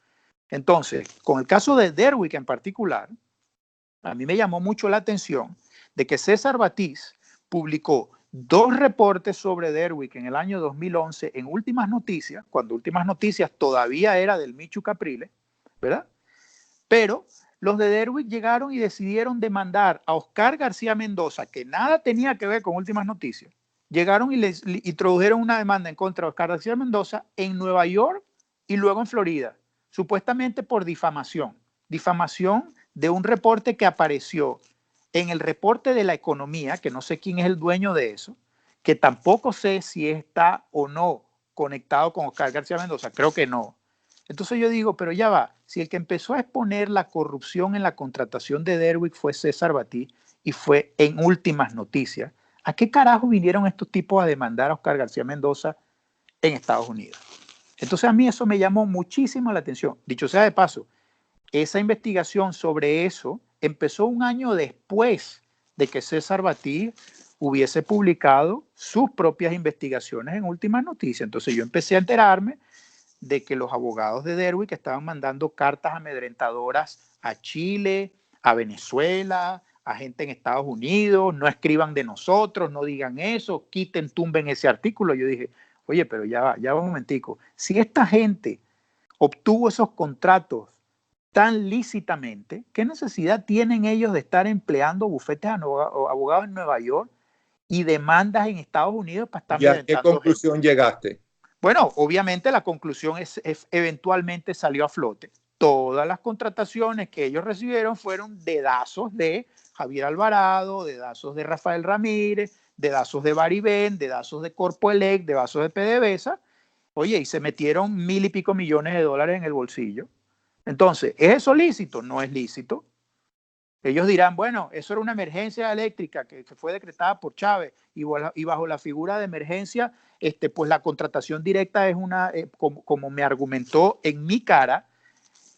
Entonces, con el caso de Derwick en particular, a mí me llamó mucho la atención de que César Batiz publicó 2 reportes sobre Derwick en el año 2011 en Últimas Noticias, cuando Últimas Noticias todavía era del Michu Capriles, ¿verdad? Pero los de Derwick llegaron y decidieron demandar a Oscar García Mendoza, que nada tenía que ver con Últimas Noticias. Llegaron y les introdujeron una demanda en contra de Oscar García Mendoza en Nueva York y luego en Florida, supuestamente por difamación. Difamación de un reporte que apareció en el reporte de la economía, que no sé quién es el dueño de eso, que tampoco sé si está o no conectado con Oscar García Mendoza, creo que no. Entonces yo digo, pero ya va, si el que empezó a exponer la corrupción en la contratación de Derwick fue César Batí y fue en Últimas Noticias, ¿a qué carajo vinieron estos tipos a demandar a Oscar García Mendoza en Estados Unidos? Entonces a mí eso me llamó muchísimo la atención. Dicho sea de paso, esa investigación sobre eso empezó un año después de que César Batí hubiese publicado sus propias investigaciones en Últimas Noticias. Entonces yo empecé a enterarme de que los abogados de Derwick estaban mandando cartas amedrentadoras a Chile, a Venezuela, a gente en Estados Unidos, no escriban de nosotros, no digan eso, quiten, tumben ese artículo. Yo dije, oye, pero ya va un momentico. Si esta gente obtuvo esos contratos tan lícitamente, ¿qué necesidad tienen ellos de estar empleando bufetes de abogados en Nueva York y demandas en Estados Unidos para estar ¿Y a qué amedrentando gente? conclusión llegaste? Bueno, obviamente la conclusión es eventualmente salió a flote. Todas las contrataciones que ellos recibieron fueron dedazos de Javier Alvarado, dedazos de Rafael Ramírez, dedazos de Baribén, dedazos de Corpoelec, dedazos de PDVSA. Oye, y se metieron 1.000 y pico millones de dólares en el bolsillo. Entonces, ¿es eso lícito? No es lícito. Ellos dirán, bueno, eso era una emergencia eléctrica que fue decretada por Chávez y bajo la figura de emergencia, pues la contratación directa es una, como me argumentó en mi cara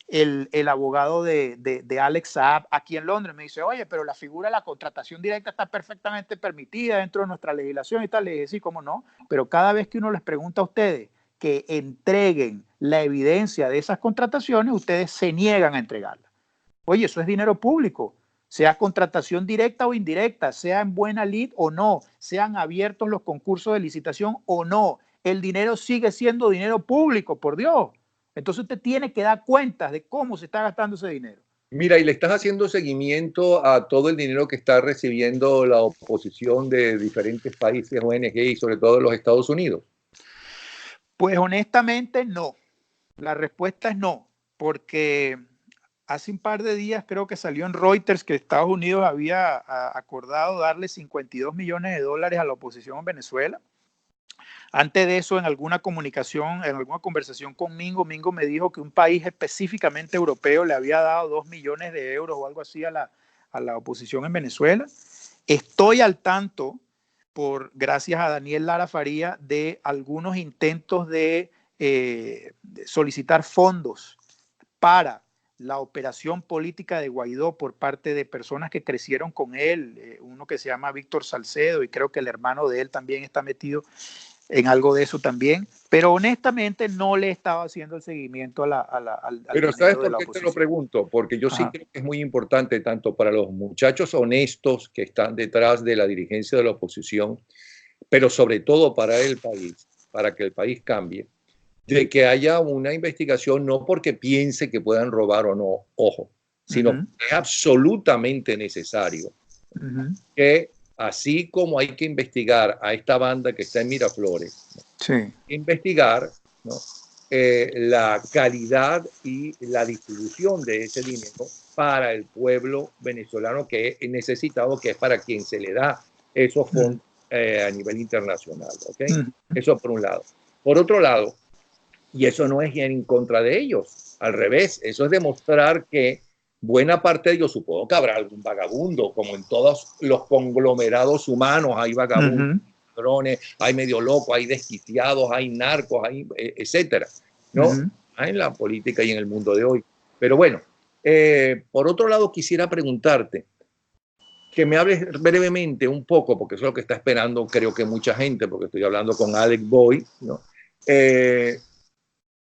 el abogado de Alex Saab aquí en Londres. Me dice, oye, pero la figura de la contratación directa está perfectamente permitida dentro de nuestra legislación y tal. Le dije, sí, cómo no, pero cada vez que uno les pregunta a ustedes que entreguen la evidencia de esas contrataciones, ustedes se niegan a entregarla. Oye, eso es dinero público, sea contratación directa o indirecta, sea en buena lid o no, sean abiertos los concursos de licitación o no. El dinero sigue siendo dinero público, por Dios. Entonces usted tiene que dar cuentas de cómo se está gastando ese dinero. Mira, y le estás haciendo seguimiento a todo el dinero que está recibiendo la oposición de diferentes países, ONG y sobre todo de los Estados Unidos. Pues honestamente no. La respuesta es no, porque hace un par de días creo que salió en Reuters que Estados Unidos había acordado darle 52 millones de dólares a la oposición en Venezuela. Antes de eso, en alguna comunicación, en alguna conversación con Mingo me dijo que un país específicamente europeo le había dado 2 millones de euros o algo así a la oposición en Venezuela. Estoy al tanto, gracias a Daniel Lara Faría, de algunos intentos de solicitar fondos para la operación política de Guaidó por parte de personas que crecieron con él, uno que se llama Víctor Salcedo y creo que el hermano de él también está metido en algo de eso también, pero honestamente no le estaba haciendo el seguimiento al Pero ¿sabes por qué te lo pregunto? Porque yo sí creo que es muy importante tanto para los muchachos honestos que están detrás de la dirigencia de la oposición, pero sobre todo para el país, para que el país cambie, de que haya una investigación no porque piense que puedan robar o no, ojo, sino que es absolutamente necesario que así como hay que investigar a esta banda que está en Miraflores, ¿no? Investigar, ¿no? La calidad y la distribución de ese dinero para el pueblo venezolano que es necesitado, que es para quien se le da esos fondos a nivel internacional. ¿Okay? Eso por un lado. Por otro lado, y eso no es en contra de ellos, al revés, eso es demostrar que buena parte de ellos, supongo que habrá algún vagabundo, como en todos los conglomerados humanos, hay vagabundos, ladrones, hay medio locos, hay desquiciados, hay narcos, hay etcétera, ¿no? En la política y en el mundo de hoy. Pero bueno, por otro lado quisiera preguntarte, que me hables brevemente un poco, porque eso es lo que está esperando creo que mucha gente, porque estoy hablando con Alex Boy, ¿no?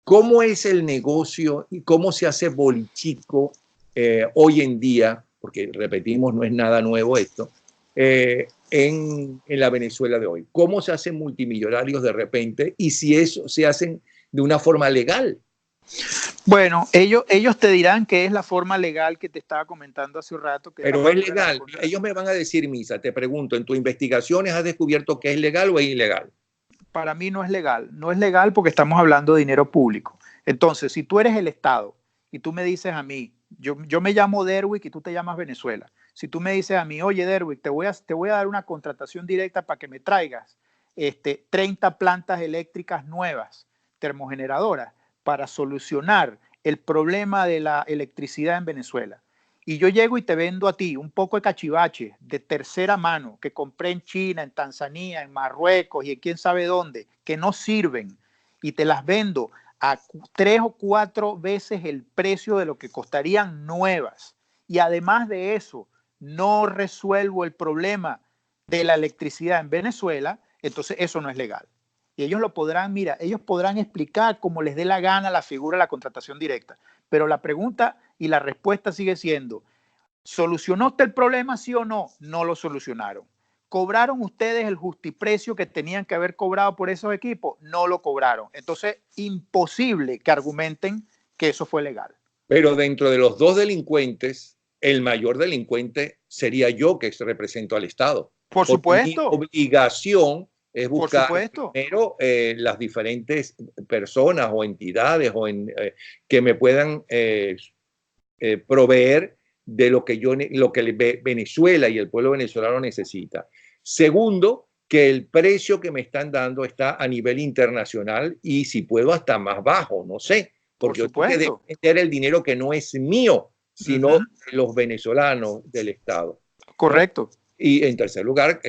¿Cómo es el negocio y cómo se hace bolichico hoy en día? Porque repetimos, no es nada nuevo esto, en la Venezuela de hoy. ¿Cómo se hacen multimillonarios de repente y si eso se hacen de una forma legal? Bueno, ellos te dirán que es la forma legal que te estaba comentando hace un rato, que es la Pero es factura de la legal. Ellos me van a decir, Misa, te pregunto, ¿en tus investigaciones has descubierto que es legal o es ilegal? Para mí no es legal. No es legal porque estamos hablando de dinero público. Entonces, si tú eres el Estado y tú me dices a mí, yo me llamo Derwick y tú te llamas Venezuela. Si tú me dices a mí, oye Derwick, te voy a dar una contratación directa para que me traigas 30 plantas eléctricas nuevas, termogeneradoras, para solucionar el problema de la electricidad en Venezuela. Y yo llego y te vendo a ti un poco de cachivache de tercera mano que compré en China, en Tanzania, en Marruecos y en quién sabe dónde, que no sirven, y te las vendo a 3 o 4 veces el precio de lo que costarían nuevas. Y además de eso, no resuelvo el problema de la electricidad en Venezuela, entonces eso no es legal. Y ellos lo podrán, mira, ellos podrán explicar como les dé la gana la figura de la contratación directa. Pero la pregunta y la respuesta sigue siendo, ¿solucionó usted el problema, sí o no? No lo solucionaron. ¿Cobraron ustedes el justiprecio que tenían que haber cobrado por esos equipos? No lo cobraron. Entonces, imposible que argumenten que eso fue legal. Pero dentro de los dos delincuentes, el mayor delincuente sería yo, que represento al Estado. Por Porque mi supuesto, obligación es por buscar supuesto. primero las diferentes personas o entidades que me puedan proveer de lo que Venezuela y el pueblo venezolano necesita. Segundo, que el precio que me están dando está a nivel internacional y si puedo hasta más bajo, no sé, Por porque yo tengo que supuesto. defender el dinero que no es mío, sino de los venezolanos del Estado, ¿no? Correcto. Y en tercer lugar,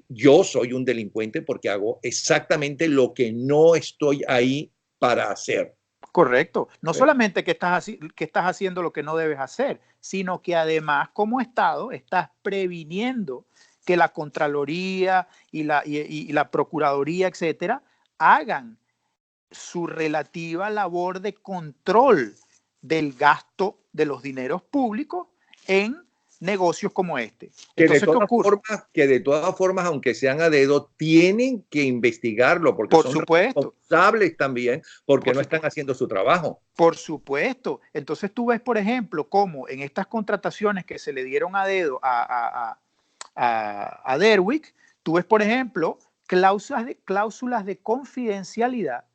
yo soy un delincuente porque hago exactamente lo que no estoy ahí para hacer. Correcto. No solamente que estás haciendo lo que no debes hacer, sino que además como Estado estás previniendo que la Contraloría y la Procuraduría, etcétera, hagan su relativa labor de control del gasto de los dineros públicos en negocios como este. Entonces, ¿qué ocurre? Que de todas formas, aunque sean a dedo, tienen que investigarlo porque Por son supuesto. responsables también porque Por no supuesto. están haciendo su trabajo. Por supuesto. Entonces tú ves, por ejemplo, cómo en estas contrataciones que se le dieron a dedo a Derwick, tú ves, por ejemplo, cláusulas de confidencialidad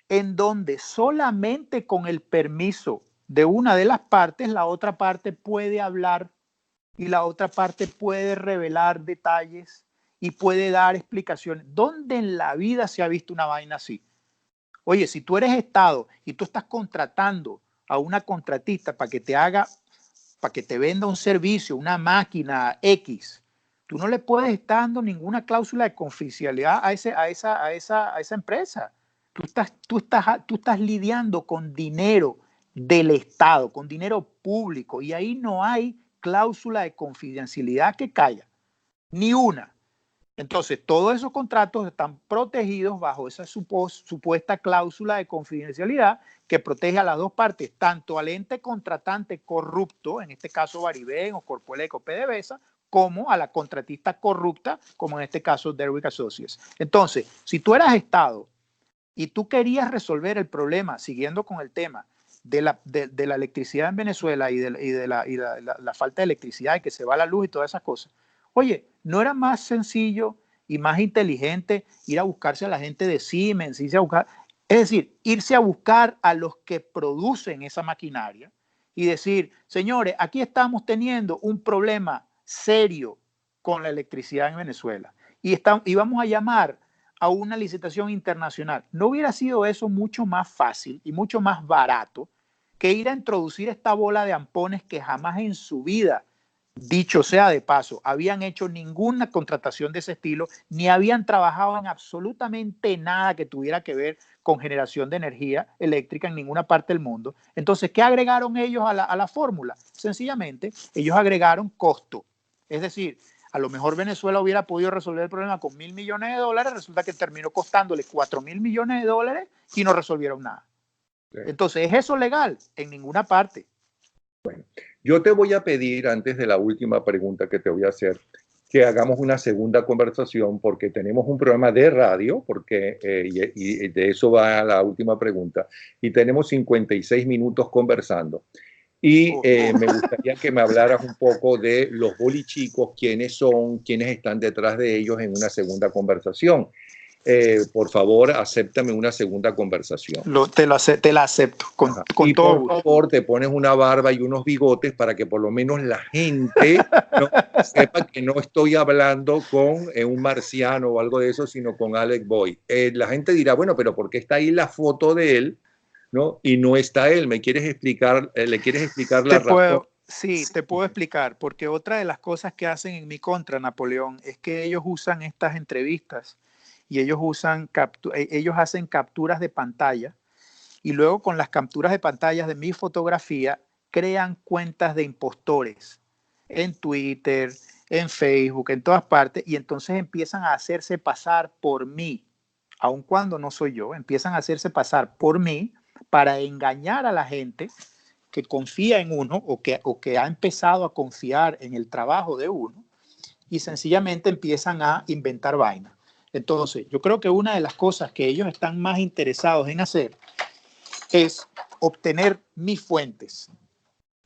en donde solamente con el permiso de una de las partes, la otra parte puede hablar y la otra parte puede revelar detalles y puede dar explicaciones. ¿Dónde en la vida se ha visto una vaina así? Oye, si tú eres Estado y tú estás contratando a una contratista para que te haga, para que te venda un servicio, una máquina X, tú no le puedes estar dando ninguna cláusula de confidencialidad a esa empresa. Tú estás lidiando con dinero del Estado, con dinero público, y ahí no hay cláusula de confidencialidad que caiga, ni una. Entonces, todos esos contratos están protegidos bajo esa supuesta cláusula de confidencialidad que protege a las dos partes, tanto al ente contratante corrupto, en este caso Baribén o Corpoelec o PDVSA, como a la contratista corrupta, como en este caso Derwick Associates. Entonces, si tú eras Estado y tú querías resolver el problema, siguiendo con el tema de la electricidad en Venezuela y de la falta de electricidad y que se va la luz y todas esas cosas, oye, ¿no era más sencillo y más inteligente ir a buscarse a la gente de Siemens, es decir, irse a buscar a los que producen esa maquinaria y decir, señores, aquí estamos teniendo un problema serio con la electricidad en Venezuela y vamos a llamar a una licitación internacional? ¿No hubiera sido eso mucho más fácil y mucho más barato que ir a introducir esta bola de ampones que jamás en su vida, dicho sea de paso, habían hecho ninguna contratación de ese estilo, ni habían trabajado en absolutamente nada que tuviera que ver con generación de energía eléctrica en ninguna parte del mundo? Entonces, ¿qué agregaron ellos a la fórmula? Sencillamente, ellos agregaron costo. Es decir, a lo mejor Venezuela hubiera podido resolver el problema con $1.000 millones, resulta que terminó costándole $4.000 millones y no resolvieron nada. Sí. Entonces, ¿es eso legal? En ninguna parte. Bueno, yo te voy a pedir, antes de la última pregunta que te voy a hacer, que hagamos una segunda conversación, porque tenemos un programa de radio, porque, y de eso va la última pregunta, y tenemos 56 minutos conversando. Y me gustaría que me hablaras un poco de los bolichicos, quiénes son, quiénes están detrás de ellos en una segunda conversación. Por favor, acéptame una segunda conversación. Te la acepto con y todo por favor, te pones una barba y unos bigotes para que por lo menos la gente no sepa que no estoy hablando con un marciano o algo de eso, sino con Alec Boy. La gente dirá, bueno, pero ¿por qué está ahí la foto de él, ¿no? Y no está él? ¿Me quieres explicar? ¿Le quieres explicar la razón? Sí, te puedo explicar, porque otra de las cosas que hacen en mi contra, Napoleón, es que ellos usan estas entrevistas y ellos hacen capturas de pantalla y luego con las capturas de pantallas de mi fotografía crean cuentas de impostores en Twitter, en Facebook, en todas partes, y entonces empiezan a hacerse pasar por mí, aun cuando no soy yo, empiezan a hacerse pasar por mí para engañar a la gente que confía en uno o que ha empezado a confiar en el trabajo de uno y sencillamente empiezan a inventar vainas. Entonces, yo creo que una de las cosas que ellos están más interesados en hacer es obtener mis fuentes.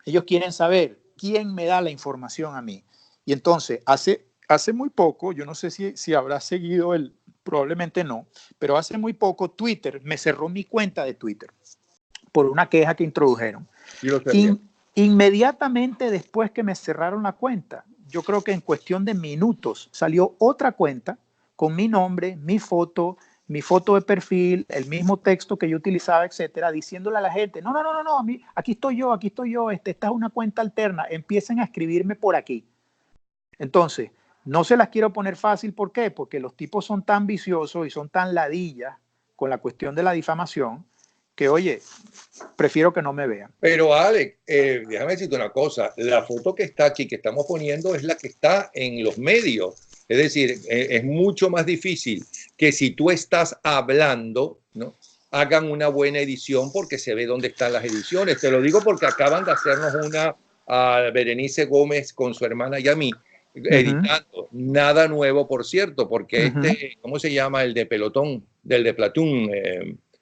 Ellos quieren saber quién me da la información a mí. Y entonces, hace muy poco, yo no sé si habrá seguido probablemente no, pero hace muy poco Twitter me cerró mi cuenta de Twitter por una queja que introdujeron. Inmediatamente después que me cerraron la cuenta, yo creo que en cuestión de minutos salió otra cuenta con mi nombre, mi foto de perfil, el mismo texto que yo utilizaba, etcétera, diciéndole a la gente, no, aquí estoy yo, esta es una cuenta alterna, empiecen a escribirme por aquí. Entonces, no se las quiero poner fácil, ¿por qué? Porque los tipos son tan viciosos y son tan ladillas con la cuestión de la difamación que, oye, prefiero que no me vean. Pero Alex, déjame decirte una cosa, la foto que está aquí, que estamos poniendo, es la que está en los medios. Es decir, es mucho más difícil que si tú estás hablando, ¿no?, hagan una buena edición porque se ve dónde están las ediciones. Te lo digo porque acaban de hacernos una a Berenice Gómez con su hermana y a mí, editando. Nada nuevo, por cierto, porque ¿cómo se llama? El de Pelotón, del de Platoon,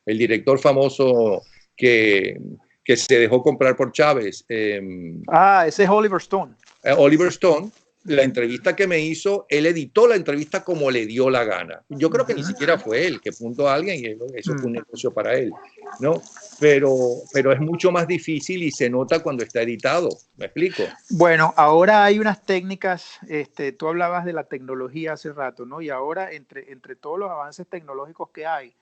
el director famoso que se dejó comprar por Chávez. Ese es Oliver Stone. Oliver Stone, la entrevista que me hizo, él editó la entrevista como le dio la gana. Yo creo que ni siquiera fue él que puntó a alguien y eso fue un negocio para él, ¿no? Pero es mucho más difícil y se nota cuando está editado. ¿Me explico? Bueno, ahora hay unas técnicas, tú hablabas de la tecnología hace rato, ¿no? Y ahora entre todos los avances tecnológicos que hay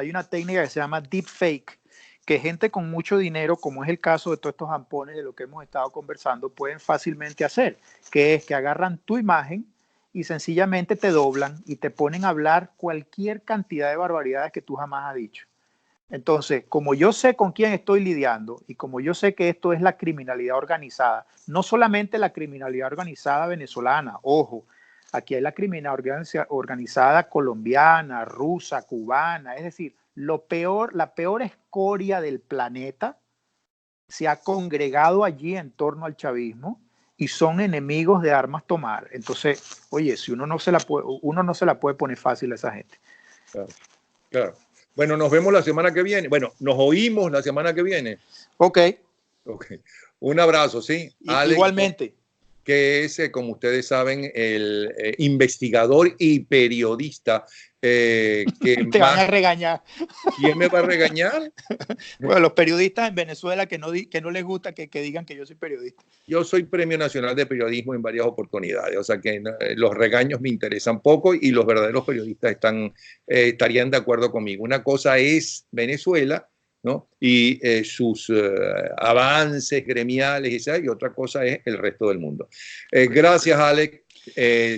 una técnica que se llama deepfake, que gente con mucho dinero, como es el caso de todos estos ampones de lo que hemos estado conversando, pueden fácilmente hacer, que es que agarran tu imagen y sencillamente te doblan y te ponen a hablar cualquier cantidad de barbaridades que tú jamás has dicho. Entonces, como yo sé con quién estoy lidiando y como yo sé que esto es la criminalidad organizada, no solamente la criminalidad organizada venezolana, ojo, aquí hay la criminalidad organizada colombiana, rusa, cubana, es decir, la peor escoria del planeta se ha congregado allí en torno al chavismo y son enemigos de armas tomar. Entonces, oye, si uno no se la puede poner fácil a esa gente. Claro, claro. Bueno, nos vemos la semana que viene. Bueno, nos oímos la semana que viene. Ok. Un abrazo, ¿sí? Alex, igualmente. Que es, como ustedes saben, el investigador y periodista que te van a regañar. ¿Quién me va a regañar? Bueno, los periodistas en Venezuela que no les gusta que digan que yo soy periodista. Yo soy Premio Nacional de Periodismo en varias oportunidades, o sea que los regaños me interesan poco y los verdaderos periodistas estarían de acuerdo conmigo. Una cosa es Venezuela, ¿no?, y sus avances gremiales y otra cosa es el resto del mundo. Gracias, Alex.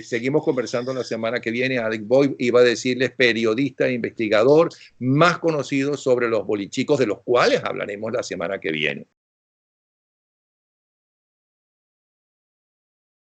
Seguimos conversando la semana que viene. Alec Boy, iba a decirles, periodista e investigador más conocido sobre los bolichicos, de los cuales hablaremos la semana que viene.